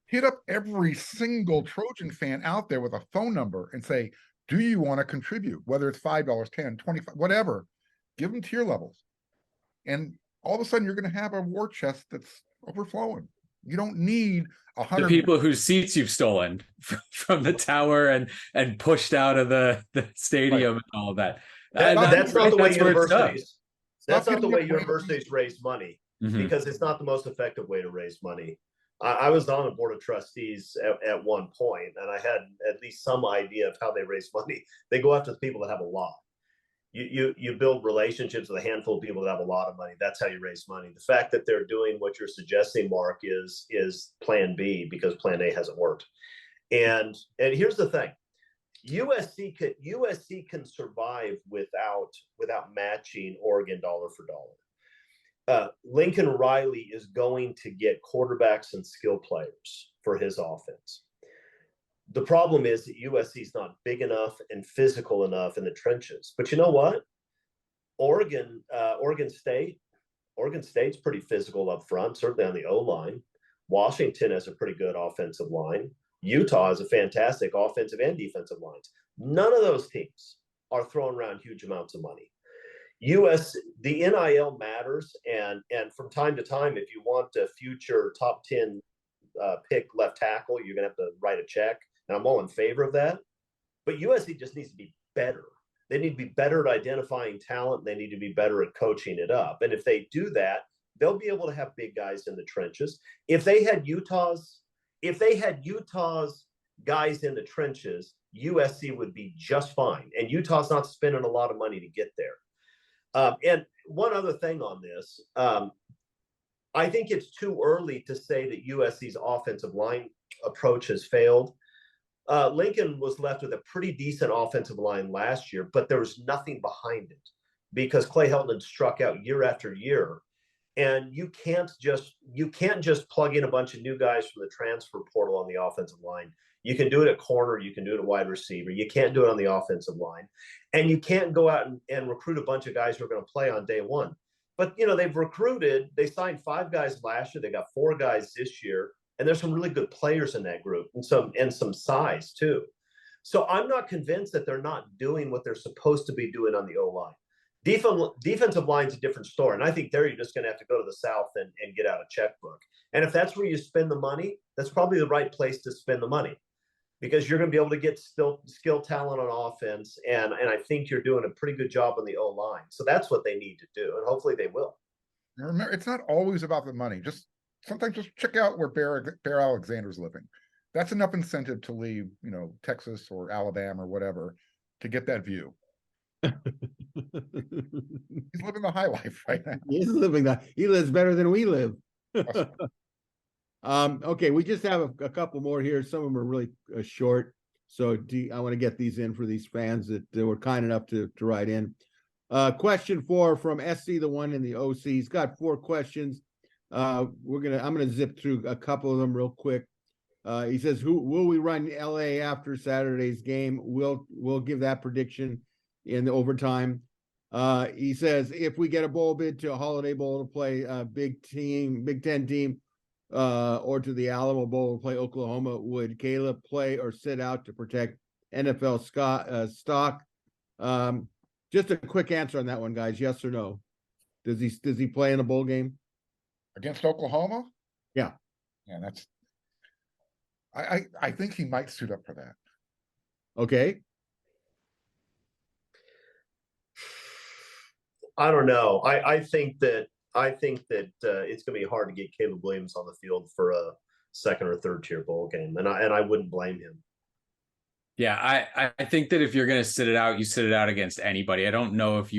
B: hit up every single Trojan fan out there with a phone number and say, do you want to contribute? Whether it's $5, 10, 25, whatever, give them tier levels. And all of a sudden you're going to have a war chest that's overflowing. You don't need 100
C: the people whose seats you've stolen from the tower and pushed out of the stadium, right, and all of that.
D: That's not the way universities. That's not the way universities raise money, because it's not the most effective way to raise money. I was on a board of trustees at one point, and I had at least some idea of how they raise money. They go after the people that have a lot. You build relationships with a handful of people that have a lot of money. That's how you raise money. The fact that they're doing what you're suggesting, Mark, is plan B, because plan A hasn't worked. And here's the thing. USC can survive without matching Oregon dollar for dollar. Lincoln Riley is going to get quarterbacks and skill players for his offense. The problem is that USC is not big enough and physical enough in the trenches. But you know what? Oregon State's pretty physical up front, certainly on the O-line. Washington has a pretty good offensive line. Utah has a fantastic offensive and defensive lines. None of those teams are throwing around huge amounts of money. The NIL matters, and from time to time, if you want a future top 10 pick left tackle, you're going to have to write a check, and I'm all in favor of that. But USC just needs to be better. They need to be better at identifying talent. They need to be better at coaching it up. And if they do that, they'll be able to have big guys in the trenches. If they had Utah's guys in the trenches, USC would be just fine. And Utah's not spending a lot of money to get there. And one other thing on this, I think it's too early to say that USC's offensive line approach has failed. Lincoln was left with a pretty decent offensive line last year, but there was nothing behind it because Clay Helton had struck out year after year. And you can't just plug in a bunch of new guys from the transfer portal on the offensive line. You can do it at corner. You can do it at wide receiver. You can't do it on the offensive line. And you can't go out and recruit a bunch of guys who are going to play on day one. But, they signed 5 guys last year. They got 4 guys this year. And there's some really good players in that group and some size too. So I'm not convinced that they're not doing what they're supposed to be doing on the O-line. Defensive line's a different story. And I think there you're just going to have to go to the South and get out a checkbook. And if that's where you spend the money, that's probably the right place to spend the money, because you're going to be able to get skill talent on offense. And I think you're doing a pretty good job on the O-line. So that's what they need to do. And hopefully they will.
B: Remember, it's not always about the money. Sometimes just check out where Bear Alexander's living. That's enough incentive to leave, Texas or Alabama or whatever to get that view. He's living the high life right now.
A: He's living that. He lives better than we live. Okay, we just have a couple more here. Some of them are really short, so I want to get these in for these fans that were kind enough to write in. Question 4 from SC, the one in the OC. He's got 4 questions. I'm gonna zip through a couple of them real quick. He says, "Who will we run LA after Saturday's game?" We'll give that prediction in the overtime. He says, "If we get a bowl bid to a Holiday Bowl to play a Big Ten team, or to the Alamo Bowl to play Oklahoma, would Caleb play or sit out to protect NFL stock?" Just a quick answer on that one, guys. Yes or no? Does he play in a bowl game
B: against Oklahoma?
A: Yeah.
B: Yeah, that's. I think he might suit up for that.
A: Okay.
D: I don't know. I think that it's going to be hard to get Caleb Williams on the field for a second or third tier bowl game, and I wouldn't blame him.
C: Yeah, I think that if you're going to sit it out, you sit it out against anybody. I don't know if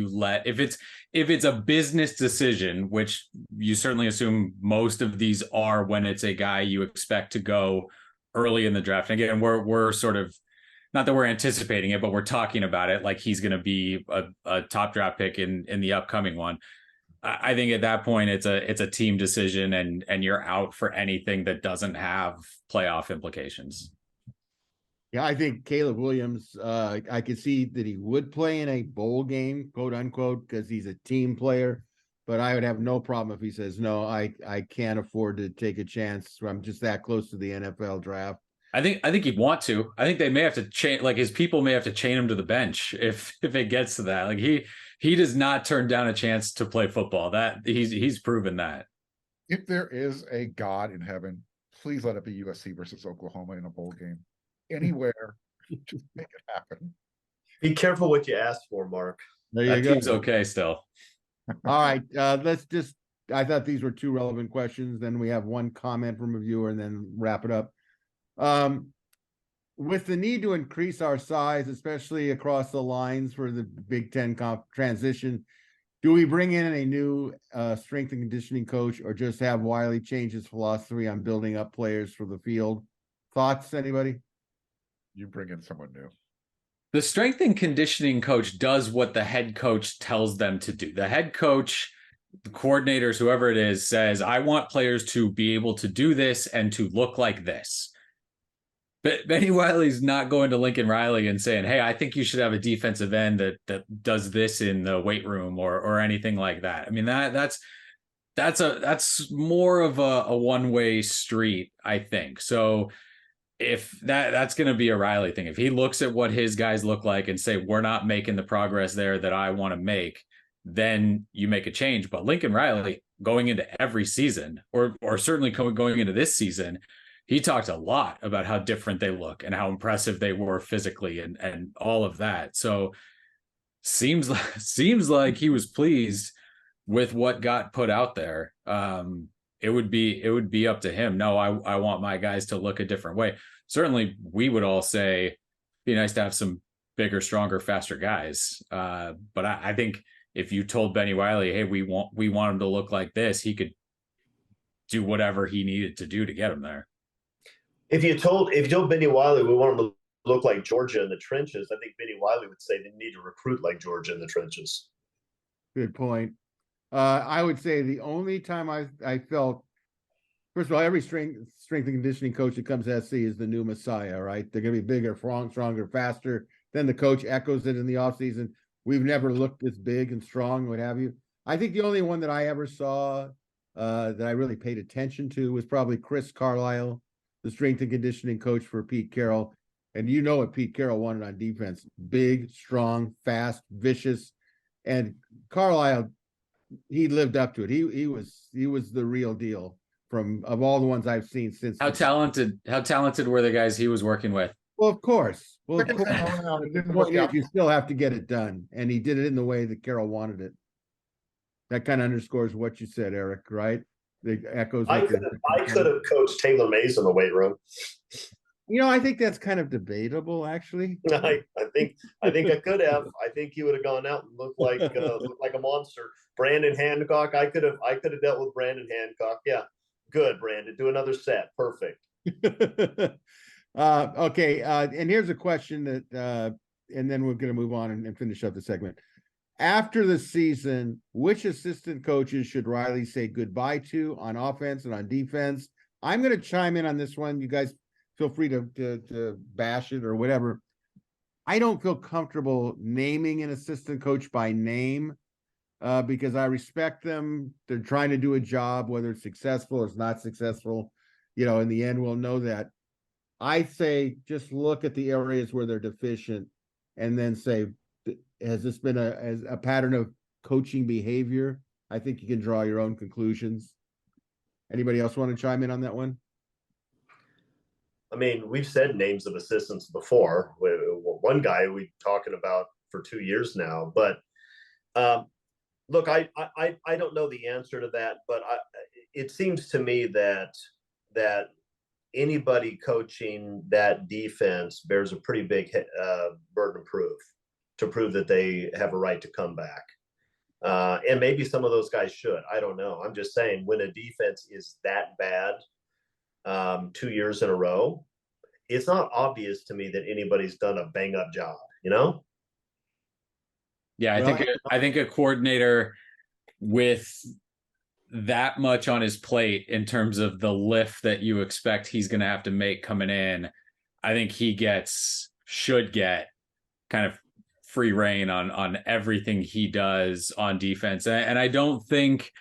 C: it's a business decision, which you certainly assume most of these are when it's a guy you expect to go early in the draft. And again, we're sort of, not that we're anticipating it, but we're talking about it like he's going to be a top draft pick in the upcoming one. I think at that point it's a team decision, and you're out for anything that doesn't have playoff implications.
A: Yeah, I think Caleb Williams, I could see that he would play in a bowl game, quote unquote, because he's a team player. But I would have no problem if he says, no, I can't afford to take a chance. I'm just that close to the NFL draft.
C: I think he'd want to. I think they may have to chain, like his people may have to chain him to the bench if it gets to that. Like he does not turn down a chance to play football. That he's proven that.
B: If there is a God in heaven, please let it be USC versus Oklahoma in a bowl game. Anywhere, just make it happen.
D: Be careful what you ask for, Mark.
A: There
C: that
A: you go.
C: team's okay still.
A: All right, I thought these were two relevant questions. Then we have one comment from a viewer, and then wrap it up. With the need to increase our size, especially across the lines for the Big Ten transition, do we bring in a new strength and conditioning coach, or just have Wiley change his philosophy on building up players for the field? Thoughts, anybody?
B: You bring in someone new.
C: The strength and conditioning coach does what the head coach tells them to do. The head coach, the coordinators, whoever it is, says, I want players to be able to do this and to look like this. But Benny Wiley's not going to Lincoln Riley and saying, hey, I think you should have a defensive end that does this in the weight room or anything like that. I mean, that's more of a one-way street, I think. So if that's going to be a Riley thing, if he looks at what his guys look like and say, we're not making the progress there that I want to make, then you make a change. But Lincoln Riley, going into every season, or certainly going into this season, he talked a lot about how different they look and how impressive they were physically and all of that. So seems like he was pleased with what got put out there. It would be up to him. No, I want my guys to look a different way. Certainly we would all say it'd be nice to have some bigger, stronger, faster guys. But I think if you told Benny Wiley, hey, we want him to look like this, he could do whatever he needed to do to get him there.
D: If you told Benny Wiley we want him to look like Georgia in the trenches, I think Benny Wiley would say they need to recruit like Georgia in the trenches.
A: Good point. I would say the only time I felt, first of all, every strength and conditioning coach that comes to SC is the new messiah, right? They're going to be bigger, stronger, faster. Then the coach echoes it in the offseason. We've never looked this big and strong, what have you. I think the only one that I ever saw that I really paid attention to was probably Chris Carlisle, the strength and conditioning coach for Pete Carroll. And you know what Pete Carroll wanted on defense: big, strong, fast, vicious. And Carlisle, he lived up to it. He was the real deal of all the ones I've seen since.
C: How talented were the guys he was working with?
A: Well, of course. The point is, you still have to get it done, and he did it in the way that Carroll wanted it. That kind of underscores what you said, Eric, right? The echoes.
D: I could have coached Taylor Mays in the weight room.
A: I think that's kind of debatable, actually.
D: I think I could have. I think he would have gone out and looked like a monster. Brandon Hancock. I could have dealt with Brandon Hancock. Yeah, good, Brandon. Do another set. Perfect.
A: Okay. And here's a question that, and then we're going to move on and finish up the segment. after the season, which assistant coaches should Riley say goodbye to on offense and on defense? I'm going to chime in on this one. You guys feel free to bash it or whatever. I don't feel comfortable naming an assistant coach by name because I respect them. They're trying to do a job, whether it's successful or it's not successful. You know, in the end, we'll know that. I say just look at the areas where they're deficient and then say, has this been a pattern of coaching behavior? I think you can draw your own conclusions. Anybody else want to chime in on that one?
D: I mean, we've said names of assistants before. One guy we've talking about for 2 years now, but look, I don't know the answer to that, but it seems to me that anybody coaching that defense bears a pretty big burden of proof to prove that they have a right to come back. And maybe some of those guys should. I don't know. I'm just saying, when a defense is that bad 2 years in a row, it's not obvious to me that anybody's done a bang up job, you know?
C: Yeah,
A: Well,
C: I think a coordinator with that much on his plate in terms of the lift that you expect he's going to have to make coming in, I think he should get kind of free reign on everything he does on defense. And I don't think,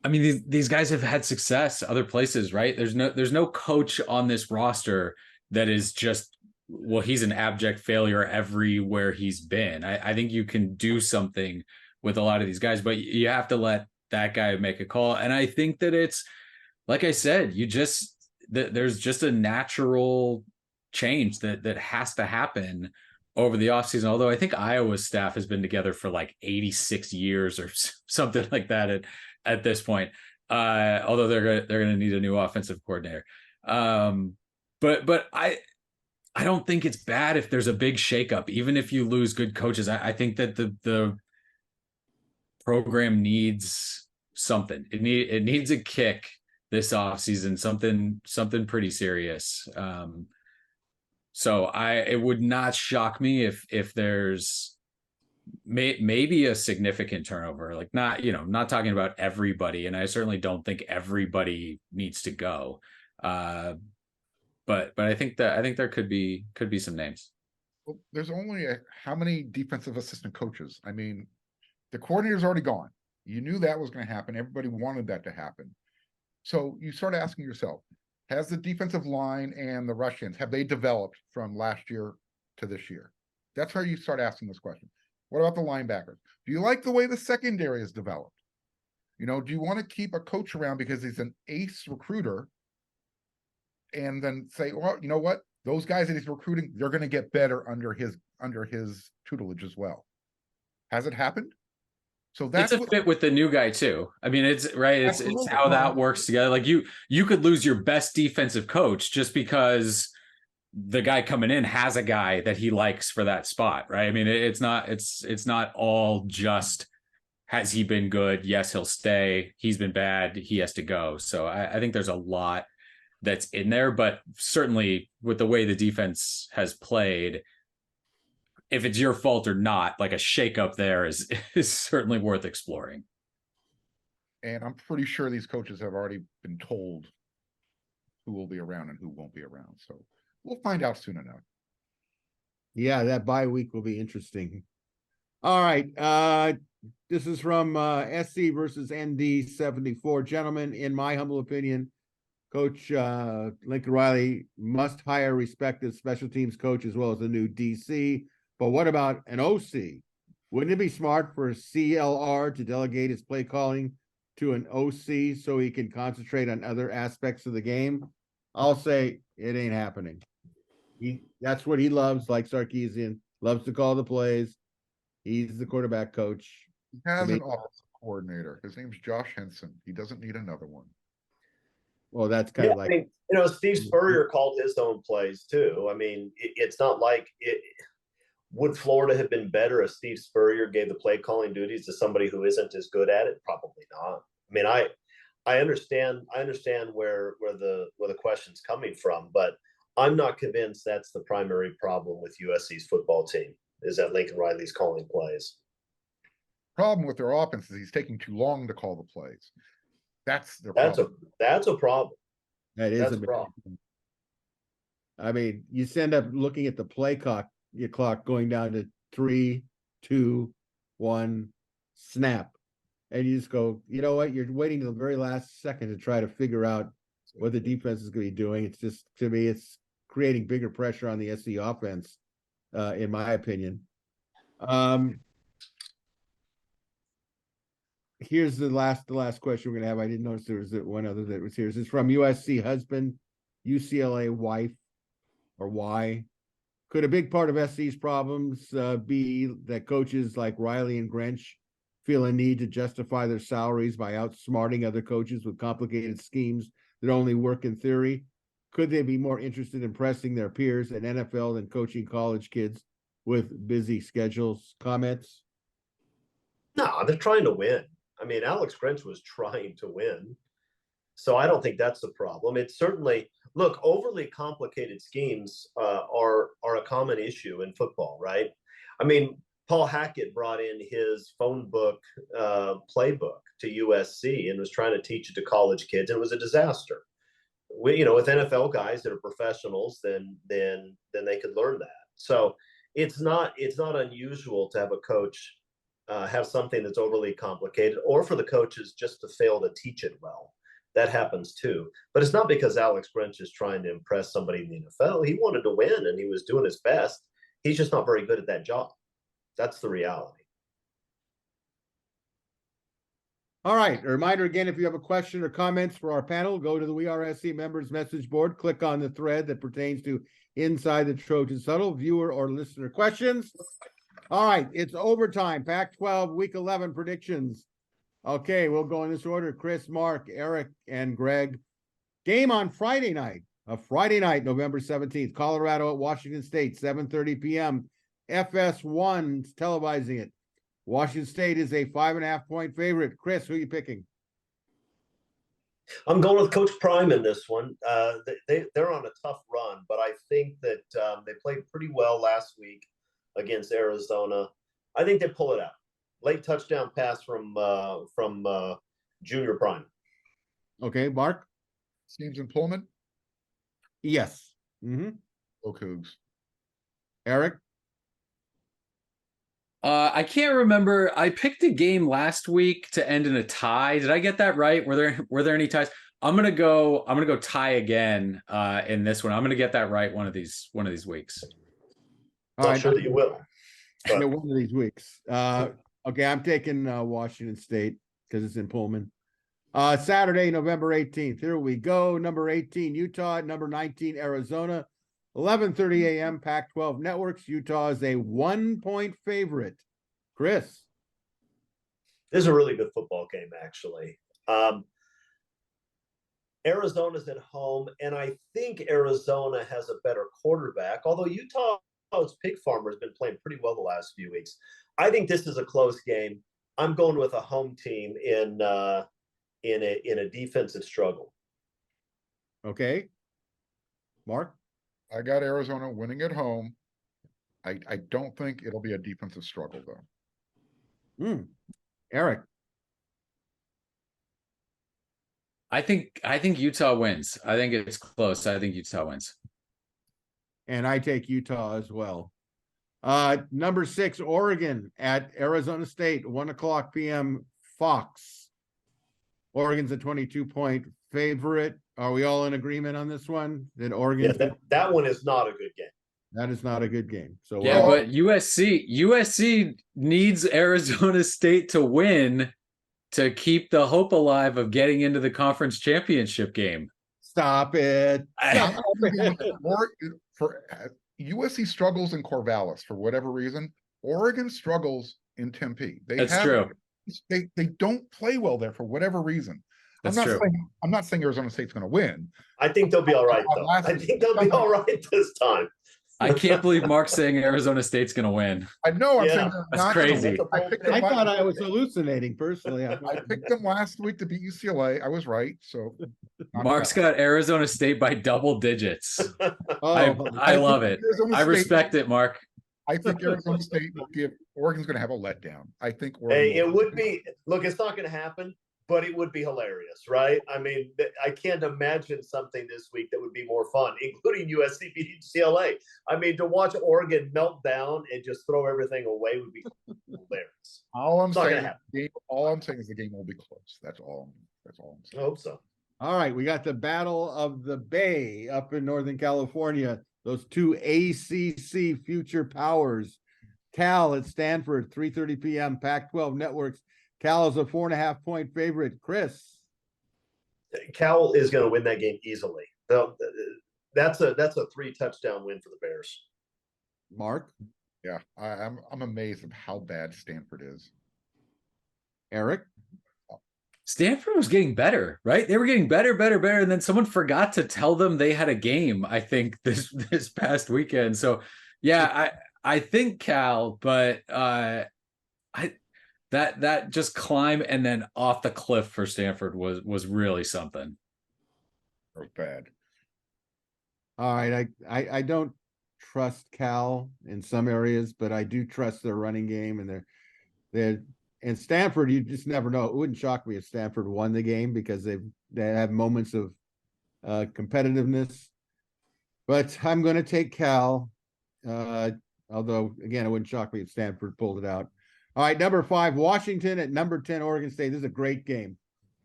C: I mean, these guys have had success other places, right? There's no coach on this roster that is just, well, he's an abject failure everywhere he's been. I think you can do something with a lot of these guys, but you have to let that guy make a call. And I think that it's, like I said, there's just a natural change that has to happen over the offseason. Although I think Iowa's staff has been together for like 86 years or something like that at this point. Although they're going to need a new offensive coordinator. But I don't think it's bad if there's a big shakeup, even if you lose good coaches. I think that the program needs something. It needs a kick this offseason, something pretty serious. So it would not shock me if there's maybe a significant turnover, like not talking about everybody. And I certainly don't think everybody needs to go. But I think there could be some names.
B: Well, there's only how many defensive assistant coaches? I mean, the coordinator's already gone. You knew that was going to happen. Everybody wanted that to happen. So you start asking yourself, has the defensive line and the Russians, have they developed from last year to this year? That's where you start asking this question. What about the linebackers? Do you like the way the secondary is developed? You know, do you want to keep a coach around because he's an ace recruiter and then say, well, you know what? Those guys that he's recruiting, they're going to get better under his tutelage as well. Has it happened? So that's
C: it's a fit with the new guy too. I mean, it's right. It's how that works together. Like you could lose your best defensive coach just because the guy coming in has a guy that he likes for that spot, right? I mean, it's not all just, has he been good? Yes, he'll stay. He's been bad. He has to go. So I think there's a lot that's in there, but certainly with the way the defense has played, if it's your fault or not, like a shakeup there is certainly worth exploring.
B: And I'm pretty sure these coaches have already been told who will be around and who won't be around. So we'll find out soon enough.
A: Yeah, that bye week will be interesting. All right. This is from SC versus ND 74. Gentlemen, in my humble opinion, Coach Lincoln Riley must hire respective special teams coach as well as a new DC. But what about an OC? Wouldn't it be smart for CLR to delegate his play calling to an OC so he can concentrate on other aspects of the game? I'll say it ain't happening. That's what he loves, like Sarkisian, loves to call the plays. He's the quarterback coach.
B: He has an offensive coordinator. His name's Josh Henson. He doesn't need another one.
A: Well, that's kind of like,
D: I mean, Steve Spurrier called his own plays too. I mean, it's not like it. Would Florida have been better if Steve Spurrier gave the play calling duties to somebody who isn't as good at it? Probably not. I mean, I understand where the question's coming from, but I'm not convinced that's the primary problem with USC's football team, is that Lincoln Riley's calling plays.
B: problem with their offense is he's taking too long to call the plays. That's their
D: That's
B: problem.
D: that's a problem.
A: That is
D: That's
A: a
D: a
A: big
D: problem.
A: I mean, you end up looking at the play clock, your clock going down to 3, 2, 1, snap. And you just go, you know what? You're waiting to the very last second to try to figure out what the defense is going to be doing. It's just, to me, it's creating bigger pressure on the SC offense, in my opinion. Here's the last question we're going to have. I didn't notice there was one other that was here. This is from USC husband, UCLA wife, or why? Could a big part of SC's problems be that coaches like Riley and Grench feel a need to justify their salaries by outsmarting other coaches with complicated schemes that only work in theory? Could they be more interested in impressing their peers at NFL than coaching college kids with busy schedules? Comments?
D: No, they're trying to win. I mean, Alex Grinch was trying to win. So I don't think that's the problem. It's certainly, look, overly complicated schemes are a common issue in football, right? I mean, Paul Hackett brought in his phone book playbook to USC and was trying to teach it to college kids, and it was a disaster. With NFL guys that are professionals, then they could learn that. So it's not unusual to have a coach have something that's overly complicated, or for the coaches just to fail to teach it well. That happens too. But it's not because Alex Grinch is trying to impress somebody in the NFL. He wanted to win and he was doing his best. He's just not very good at that job. That's the reality.
A: All right. A reminder again, if you have a question or comments for our panel, go to the WeAreSC members message board, click on the thread that pertains to Inside the Trojans Huddle, viewer or listener questions. All right. It's overtime. Pac-12 Week 11 predictions. Okay, we'll go in this order. Chris, Mark, Eric, and Greg. Game on Friday night, November 17th. Colorado at Washington State, 7:30 p.m. FS1's televising it. Washington State is a 5.5-point favorite. Chris, who are you picking?
D: I'm going with Coach Prime in this one. They're on a tough run, but I think that they played pretty well last week against Arizona. I think they pull it out. Late touchdown pass from Junior Prime.
A: Okay, Mark?
B: Seems in Pullman.
A: Yes. Mm-hmm.
B: Go Cougs.
A: Eric?
C: I can't remember. I picked a game last week to end in a tie. Did I get that right? Were there any ties? I'm gonna go tie again in this one. I'm gonna get that right one of these weeks.
D: Not sure that you will.
A: Yeah, one of these weeks. Okay, I'm taking Washington State because it's in Pullman. Saturday, November 18th. Here we go. Number 18, Utah. Number 19, Arizona. 11:30 a.m. Pac-12 Networks. Utah is a 1-point favorite. Chris?
D: This is a really good football game, actually. Arizona's at home, and I think Arizona has a better quarterback, although Utah's pig farmer has been playing pretty well the last few weeks. I think this is a close game. I'm going with a home team in a defensive struggle.
A: Okay. Mark?
B: I got Arizona winning at home. I don't think it'll be a defensive struggle, though.
A: Eric?
C: I think Utah wins. I think it's close. I think Utah wins.
A: And I take Utah as well. Number 6, Oregon at Arizona State, 1:00 p.m. Fox. Oregon's a 22-point favorite. Are we all in agreement on this one? That Oregon?
D: Yeah, that one is not a good game.
A: That is not a good game. So
C: yeah, but USC needs Arizona State to win to keep the hope alive of getting into the conference championship game.
A: Stop it.
B: For USC struggles in Corvallis for whatever reason. Oregon struggles in Tempe.
C: That's true.
B: They don't play well there for whatever reason.
C: That's
B: true. I'm not saying Arizona State's going to win.
D: I think they'll be all right, though. I think they'll be all right this time.
C: I can't believe Mark's saying Arizona State's going to win.
B: I know. I'm saying
C: that's crazy.
A: I thought I was hallucinating personally.
B: I picked them last week to beat UCLA. I was right. So
C: Mark's got Arizona State by double digits.
A: Oh,
C: I love it. I respect it, Mark.
B: I think Arizona State will give Oregon's going to have a letdown. I think
D: Hey,
B: Oregon
D: it would be, look, it's not going to happen, but it would be hilarious, right? I mean, I can't imagine something this week that would be more fun, including USC beating UCLA. I mean, to watch Oregon melt down and just throw everything away would be hilarious.
B: All I'm
D: It's not
B: saying,
D: gonna happen.
B: all I'm saying is the game will be close. That's all. That's all I'm
D: I
B: saying.
D: hope so.
A: All right, we got the Battle of the Bay up in Northern California. Those two ACC future powers. Cal at Stanford, 3:30 p.m. Pac-12 networks. Cal is a 4.5-point favorite. Chris.
D: Cal is going to win that game easily. That's a 3-touchdown win for the Bears.
A: Mark.
B: Yeah, I'm amazed at how bad Stanford is.
A: Eric.
C: Stanford was getting better, right? They were getting better, and then someone forgot to tell them they had a game, I think, this past weekend. So yeah, I think Cal, but that just climb and then off the cliff for Stanford was really something.
B: It was bad.
A: All right, I don't trust Cal in some areas, but I do trust their running game, and they're and Stanford, you just never know. It wouldn't shock me if Stanford won the game because they have moments of competitiveness. But I'm going to take Cal, although, again, it wouldn't shock me if Stanford pulled it out. All right, number 5, Washington at number 10, Oregon State. This is a great game.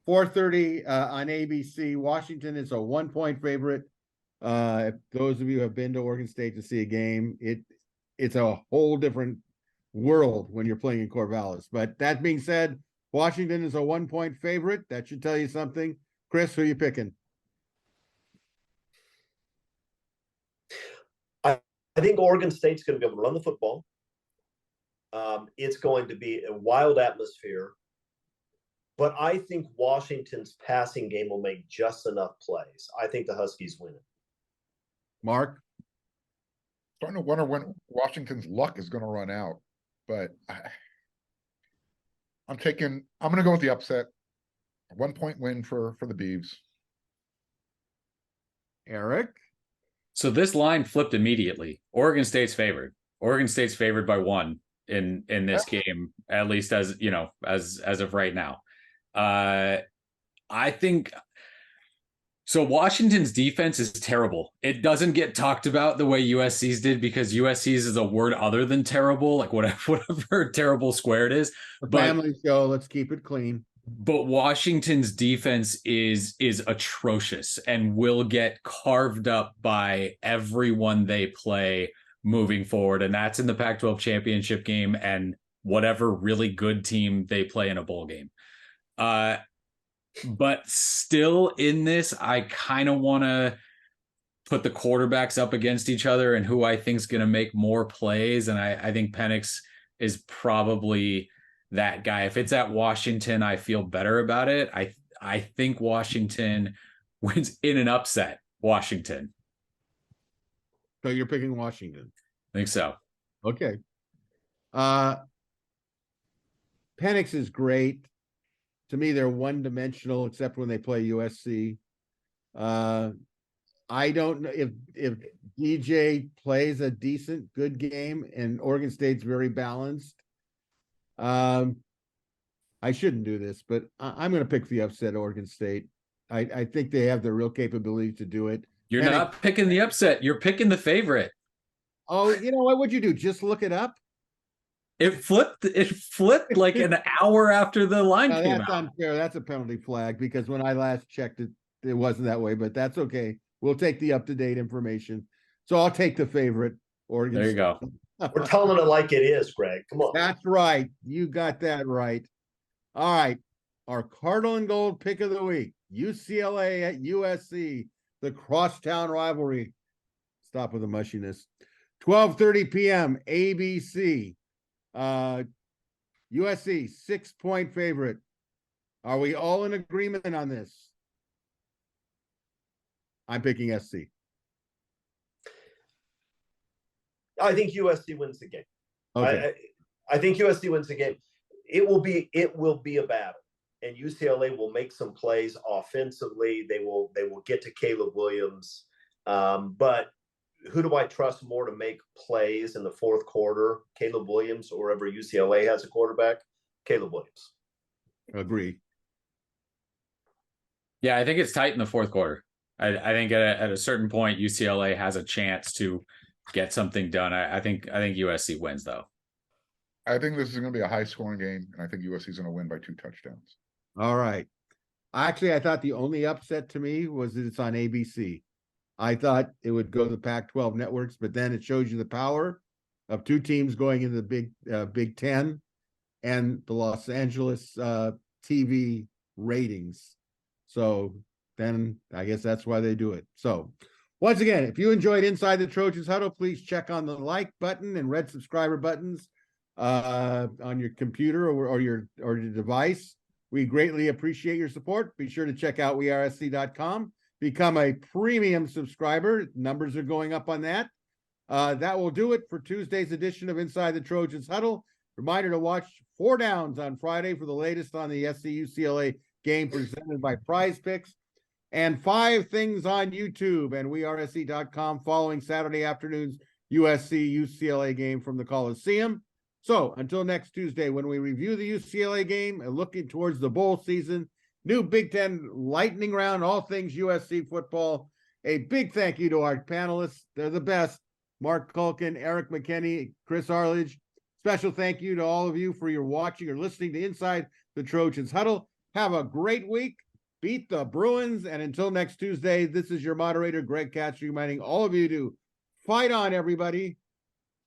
A: 4:30 on ABC. Washington is a 1-point favorite. If those of you have been to Oregon State to see a game, it's a whole different world when you're playing in Corvallis. But that being said, Washington is a 1-point favorite. That should tell you something. Chris, who are you picking?
D: I think Oregon State's going to be able to run the football. It's going to be a wild atmosphere. But I think Washington's passing game will make just enough plays. I think the Huskies win it.
A: Mark?
B: Starting to wonder when Washington's luck is going to run out. But I'm going to go with the upset. A 1-point win for the Beavs.
A: Eric?
C: So this line flipped immediately. Oregon State's favored. Oregon State's favored by 1 in this game, at least as you know, as of right now. I think so. Washington's defense is terrible. It doesn't get talked about the way USC's did because USC's is a word other than terrible, like whatever terrible squared is.
A: A family show. Let's keep it clean.
C: But Washington's defense is atrocious and will get carved up by everyone they play moving forward. And that's in the Pac-12 championship game and whatever really good team they play in a bowl game. But still in this, I kind of want to put the quarterbacks up against each other and who I think is going to make more plays. And I think Penix is probably that guy. If it's at Washington, I feel better about it. I think Washington wins in an upset. Washington.
A: So you're picking Washington.
C: I think so.
A: Okay. Penix is great. To me, they're one-dimensional, except when they play USC. I don't know if DJ plays a decent, good game, and Oregon State's very balanced. I shouldn't do this, but I'm going to pick the upset Oregon State. I think they have the real capability to do it.
C: You're not picking the upset. You're picking the favorite.
A: Oh, you know what would you do? Just look it up?
C: It flipped like an hour after the line came
A: That's
C: out.
A: unfair. That's a penalty flag because when I last checked it, it wasn't that way, but that's okay. We'll take the up-to-date information. So I'll take the favorite, Oregon
C: There you go.
D: We're telling it like it is, Greg. Come on.
A: That's right. You got that right. All right. Our Cardinal and Gold pick of the week. UCLA at USC, the crosstown rivalry. Stop with the mushiness. 12:30 p.m. ABC. USC 6-point favorite. Are we all in agreement on this? I'm picking SC.
D: I think USC wins the game.
A: Okay.
D: I think USC wins the game. It will be a battle, and UCLA will make some plays offensively. They will get to Caleb Williams, but who do I trust more to make plays in the fourth quarter? Caleb Williams, or wherever UCLA has a quarterback? Caleb Williams.
A: Agree.
C: Yeah, I think it's tight in the fourth quarter. I think at a certain point, UCLA has a chance to get something done. I think USC wins though.
B: I think this is going to be a high scoring game, and I think USC is going to win by 2 touchdowns.
A: All right. Actually, I thought the only upset to me was that it's on ABC. I thought it would go to the Pac-12 networks, but then it shows you the power of 2 teams going into the Big Ten and the Los Angeles TV ratings. So then I guess that's why they do it. So once again, if you enjoyed Inside the Trojans Huddle, please check on the like button and red subscriber buttons on your computer or your device. We greatly appreciate your support. Be sure to check out WeAreSC.com. Become a premium subscriber. Numbers are going up on that. That will do it for Tuesday's edition of Inside the Trojans Huddle. Reminder to watch 4 Downs on Friday for the latest on the SC UCLA game presented by Prize Picks, and 5 Things on YouTube and WeAreSC.com following Saturday afternoon's USC UCLA game from the Coliseum. So until next Tuesday, when we review the UCLA game and looking towards the bowl season, new Big Ten lightning round, all things USC football. A big thank you to our panelists. They're the best. Mark Culkin, Eric McKinney, Chris Arledge. Special thank you to all of you for your watching or listening to Inside the Trojans Huddle. Have a great week. Beat the Bruins. And until next Tuesday, this is your moderator, Greg Katz, reminding all of you to fight on, everybody.